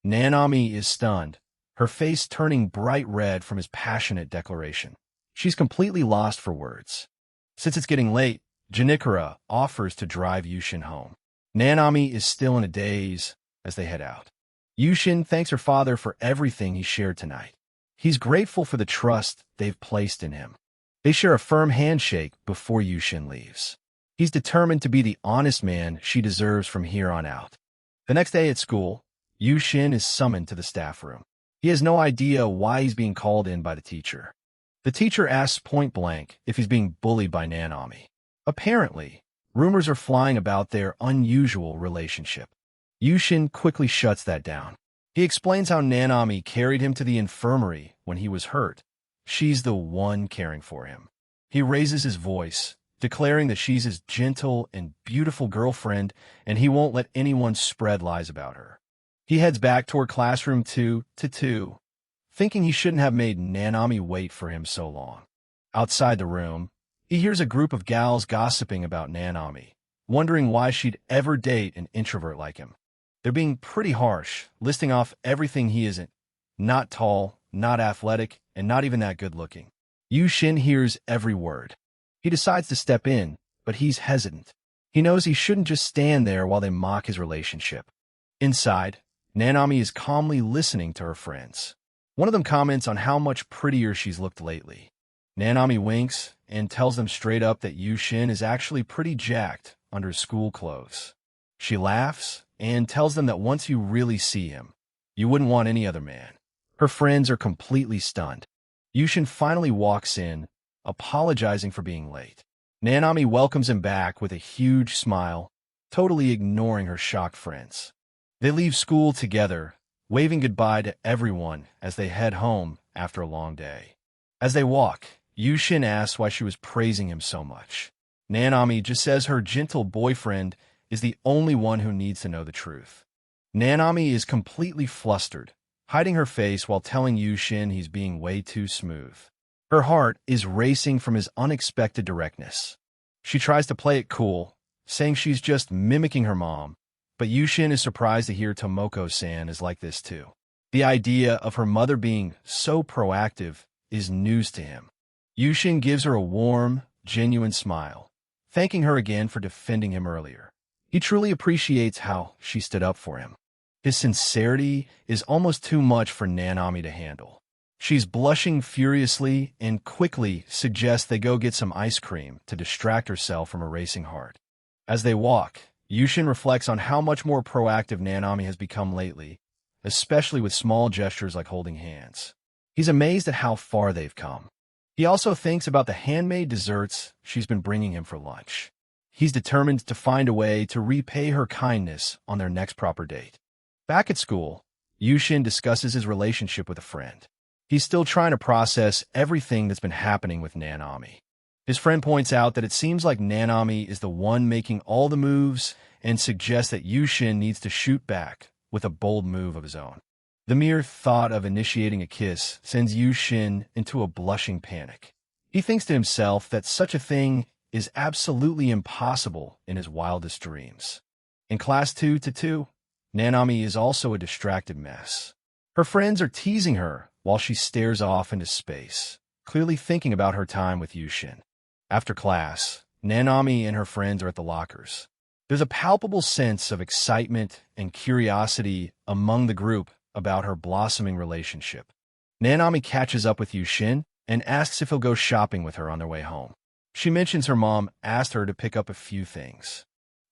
Nanami is stunned, her face turning bright red from his passionate declaration. She's completely lost for words. Since it's getting late, Janikura offers to drive Yushin home. Nanami is still in a daze as they head out. Yushin thanks her father for everything he shared tonight. He's grateful for the trust they've placed in him. They share a firm handshake before Yushin leaves. He's determined to be the honest man she deserves from here on out. The next day at school, Yushin is summoned to the staff room. He has no idea why he's being called in by the teacher. The teacher asks point-blank if he's being bullied by Nanami. Apparently, rumors are flying about their unusual relationship. Yushin quickly shuts that down. He explains how Nanami carried him to the infirmary when he was hurt. She's the one caring for him. He raises his voice, declaring that she's his gentle and beautiful girlfriend and he won't let anyone spread lies about her. He heads back toward classroom 2-2, thinking he shouldn't have made Nanami wait for him so long. Outside the room, he hears a group of gals gossiping about Nanami, wondering why she'd ever date an introvert like him. They're being pretty harsh, listing off everything he isn't. Not tall, not athletic, and not even that good-looking. Yushin hears every word. He decides to step in, but he's hesitant. He knows he shouldn't just stand there while they mock his relationship. Inside, Nanami is calmly listening to her friends. One of them comments on how much prettier she's looked lately. Nanami winks and tells them straight up that Yushin is actually pretty jacked under his school clothes. She laughs and tells them that once you really see him, you wouldn't want any other man. Her friends are completely stunned. Yushin finally walks in, apologizing for being late. Nanami welcomes him back with a huge smile, totally ignoring her shocked friends. They leave school together, waving goodbye to everyone as they head home after a long day. As they walk, Yushin asks why she was praising him so much. Nanami just says her gentle boyfriend is the only one who needs to know the truth. Nanami is completely flustered, hiding her face while telling Yushin he's being way too smooth. Her heart is racing from his unexpected directness. She tries to play it cool, saying she's just mimicking her mom, but Yushin is surprised to hear Tomoko-san is like this too. The idea of her mother being so proactive is news to him. Yushin gives her a warm, genuine smile, thanking her again for defending him earlier. He truly appreciates how she stood up for him. His sincerity is almost too much for Nanami to handle. She's blushing furiously and quickly suggests they go get some ice cream to distract herself from a racing heart. As they walk, Yushin reflects on how much more proactive Nanami has become lately, especially with small gestures like holding hands. He's amazed at how far they've come. He also thinks about the handmade desserts she's been bringing him for lunch. He's determined to find a way to repay her kindness on their next proper date. Back at school, Yushin discusses his relationship with a friend. He's still trying to process everything that's been happening with Nanami. His friend points out that it seems like Nanami is the one making all the moves and suggests that Yushin needs to shoot back with a bold move of his own. The mere thought of initiating a kiss sends Yushin into a blushing panic. He thinks to himself that such a thing is absolutely impossible in his wildest dreams. In class 2-2, Nanami is also a distracted mess. Her friends are teasing her while she stares off into space, clearly thinking about her time with Yushin. After class, Nanami and her friends are at the lockers. There's a palpable sense of excitement and curiosity among the group about her blossoming relationship. Nanami catches up with Yushin and asks if he'll go shopping with her on their way home. She mentions her mom asked her to pick up a few things.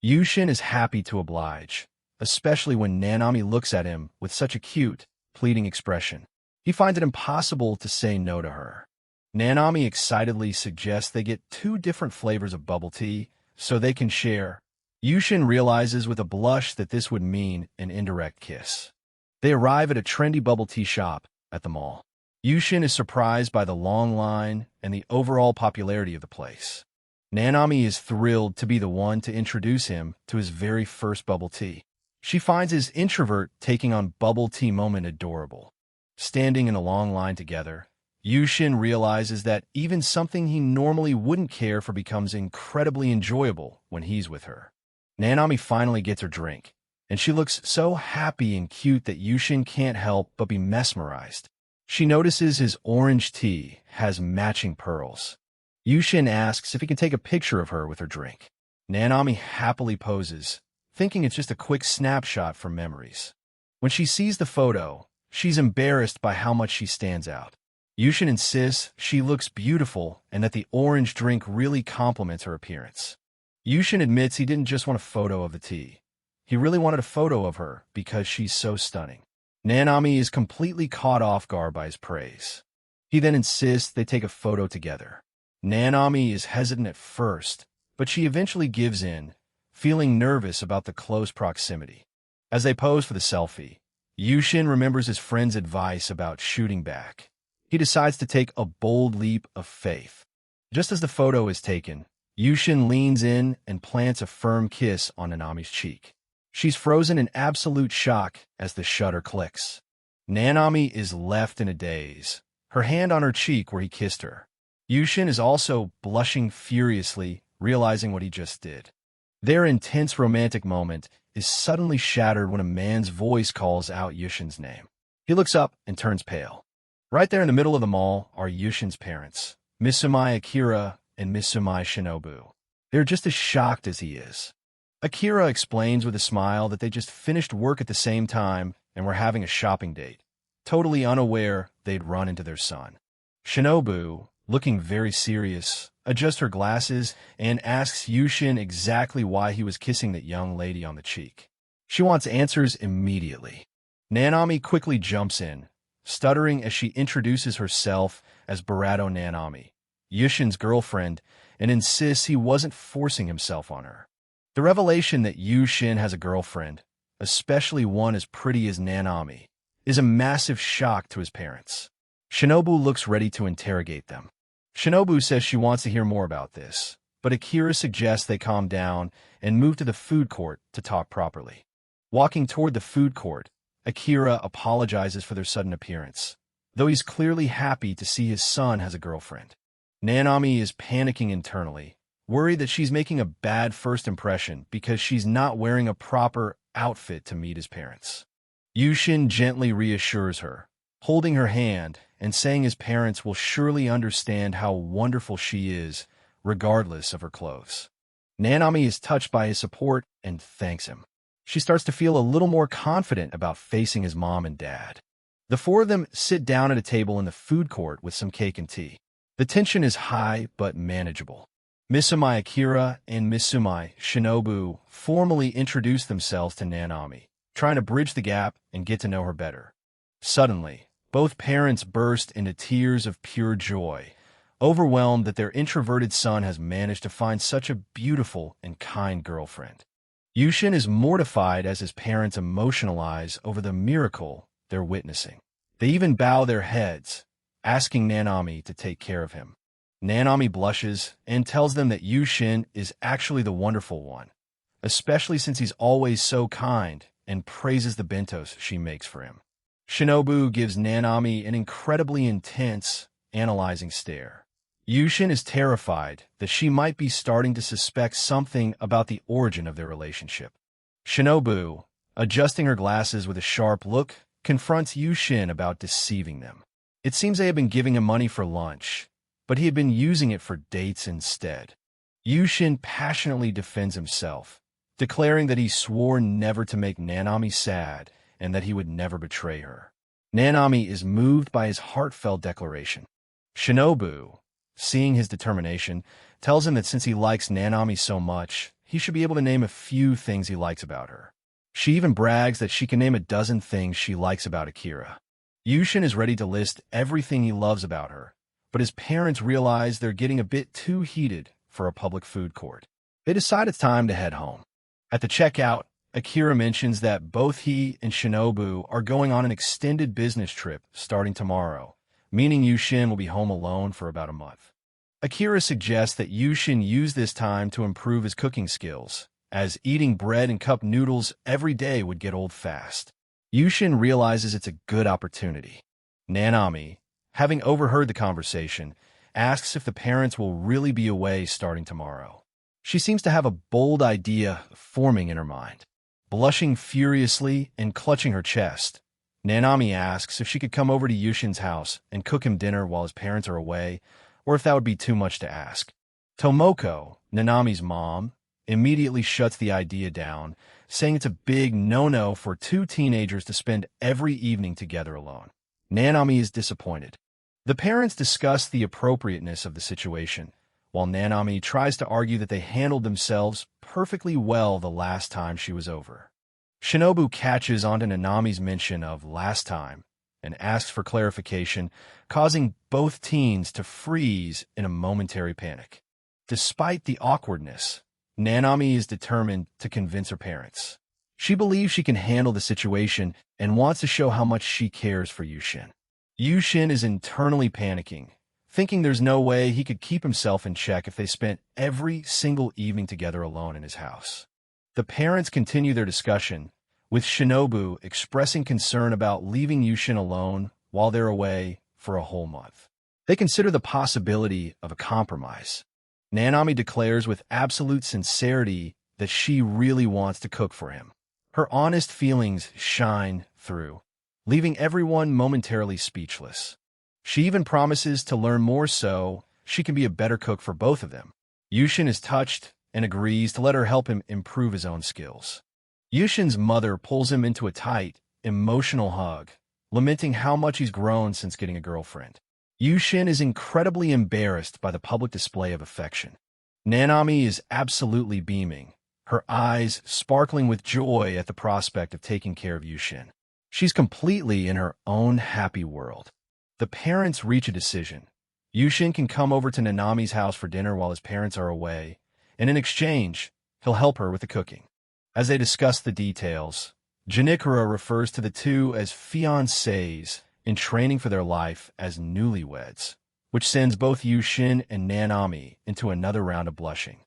Yushin is happy to oblige, especially when Nanami looks at him with such a cute, pleading expression. He finds it impossible to say no to her. Nanami excitedly suggests they get 2 different flavors of bubble tea so they can share. Yushin realizes with a blush that this would mean an indirect kiss. They arrive at a trendy bubble tea shop at the mall. Yushin is surprised by the long line and the overall popularity of the place. Nanami is thrilled to be the one to introduce him to his very first bubble tea. She finds his introvert taking on bubble tea moment adorable. Standing in a long line together, Yushin realizes that even something he normally wouldn't care for becomes incredibly enjoyable when he's with her. Nanami finally gets her drink, and she looks so happy and cute that Yushin can't help but be mesmerized. She notices his orange tea has matching pearls. Yushin asks if he can take a picture of her with her drink. Nanami happily poses, thinking it's just a quick snapshot from memories. When she sees the photo, she's embarrassed by how much she stands out. Yushin insists she looks beautiful and that the orange drink really complements her appearance. Yushin admits he didn't just want a photo of the tea. He really wanted a photo of her because she's so stunning. Nanami is completely caught off guard by his praise. He then insists they take a photo together. Nanami is hesitant at first, but she eventually gives in, feeling nervous about the close proximity. As they pose for the selfie, Yushin remembers his friend's advice about shooting back. He decides to take a bold leap of faith. Just as the photo is taken, Yushin leans in and plants a firm kiss on Nanami's cheek. She's frozen in absolute shock as the shutter clicks. Nanami is left in a daze, her hand on her cheek where he kissed her. Yushin is also blushing furiously, realizing what he just did. Their intense romantic moment is suddenly shattered when a man's voice calls out Yushin's name. He looks up and turns pale. Right there in the middle of the mall are Yushin's parents, Mitsumai Akira and Mitsumai Shinobu. They're just as shocked as he is. Akira explains with a smile that they just finished work at the same time and were having a shopping date, totally unaware they'd run into their son. Shinobu, looking very serious, adjusts her glasses and asks Yushin exactly why he was kissing that young lady on the cheek. She wants answers immediately. Nanami quickly jumps in, stuttering as she introduces herself as Barato Nanami, Yushin's girlfriend, and insists he wasn't forcing himself on her. The revelation that Yushin has a girlfriend, especially one as pretty as Nanami, is a massive shock to his parents. Shinobu looks ready to interrogate them. Shinobu says she wants to hear more about this, but Akira suggests they calm down and move to the food court to talk properly. Walking toward the food court, Akira apologizes for their sudden appearance, though he's clearly happy to see his son has a girlfriend. Nanami is panicking internally, worried that she's making a bad first impression because she's not wearing a proper outfit to meet his parents. Yushin gently reassures her, holding her hand and saying his parents will surely understand how wonderful she is, regardless of her clothes. Nanami is touched by his support and thanks him. She starts to feel a little more confident about facing his mom and dad. The 4 of them sit down at a table in the food court with some cake and tea. The tension is high but manageable. Mitsumai Akira and Mitsumai Shinobu formally introduce themselves to Nanami, trying to bridge the gap and get to know her better. Suddenly, both parents burst into tears of pure joy, overwhelmed that their introverted son has managed to find such a beautiful and kind girlfriend. Yushin is mortified as his parents emotionalize over the miracle they're witnessing. They even bow their heads, asking Nanami to take care of him. Nanami blushes and tells them that Yushin is actually the wonderful one, especially since he's always so kind, and praises the bentos she makes for him. Shinobu gives Nanami an incredibly intense, analyzing stare. Yushin is terrified that she might be starting to suspect something about the origin of their relationship. Shinobu, adjusting her glasses with a sharp look, confronts Yushin about deceiving them. It seems they had been giving him money for lunch, but he had been using it for dates instead. Yushin passionately defends himself, declaring that he swore never to make Nanami sad and that he would never betray her. Nanami is moved by his heartfelt declaration. Shinobu, seeing his determination, tells him that since he likes Nanami so much, he should be able to name a few things he likes about her. She even brags that she can name a dozen things she likes about Akira. Yushin is ready to list everything he loves about her, but his parents realize they're getting a bit too heated for a public food court. They decide it's time to head home. At the checkout, Akira mentions that both he and Shinobu are going on an extended business trip starting tomorrow, meaning Yushin will be home alone for about a month. Akira suggests that Yushin use this time to improve his cooking skills, as eating bread and cup noodles every day would get old fast. Yushin realizes it's a good opportunity. Nanami, having overheard the conversation, asks if the parents will really be away starting tomorrow. She seems to have a bold idea forming in her mind. Blushing furiously and clutching her chest, Nanami asks if she could come over to Yushin's house and cook him dinner while his parents are away, or if that would be too much to ask. Tomoko, Nanami's mom, immediately shuts the idea down, saying it's a big no-no for two teenagers to spend every evening together alone. Nanami is disappointed. The parents discuss the appropriateness of the situation, while Nanami tries to argue that they handled themselves perfectly well the last time she was over. Shinobu catches onto Nanami's mention of last time and asks for clarification, causing both teens to freeze in a momentary panic. Despite the awkwardness, Nanami is determined to convince her parents. She believes she can handle the situation and wants to show how much she cares for Yushin. Yushin is internally panicking, thinking there's no way he could keep himself in check if they spent every single evening together alone in his house. The parents continue their discussion, with Shinobu expressing concern about leaving Yushin alone while they're away for a whole month. They consider the possibility of a compromise. Nanami declares with absolute sincerity that she really wants to cook for him. Her honest feelings shine through, leaving everyone momentarily speechless. She even promises to learn more so she can be a better cook for both of them. Yushin is touched and agrees to let her help him improve his own skills. Yushin's mother pulls him into a tight, emotional hug, lamenting how much he's grown since getting a girlfriend. Yushin is incredibly embarrassed by the public display of affection. Nanami is absolutely beaming, her eyes sparkling with joy at the prospect of taking care of Yushin. She's completely in her own happy world. The parents reach a decision. Yushin can come over to Nanami's house for dinner while his parents are away, and in exchange, he'll help her with the cooking. As they discuss the details, Janikura refers to the two as fiancés in training for their life as newlyweds, which sends both Yushin and Nanami into another round of blushing.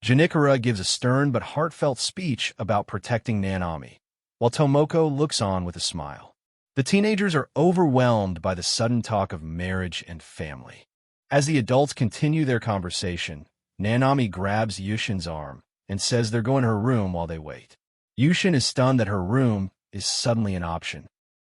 Janikura gives a stern but heartfelt speech about protecting Nanami, while Tomoko looks on with a smile. The teenagers are overwhelmed by the sudden talk of marriage and family. As the adults continue their conversation, Nanami grabs Yushin's arm and says they're going to her room while they wait. Yushin is stunned that her room is suddenly an option,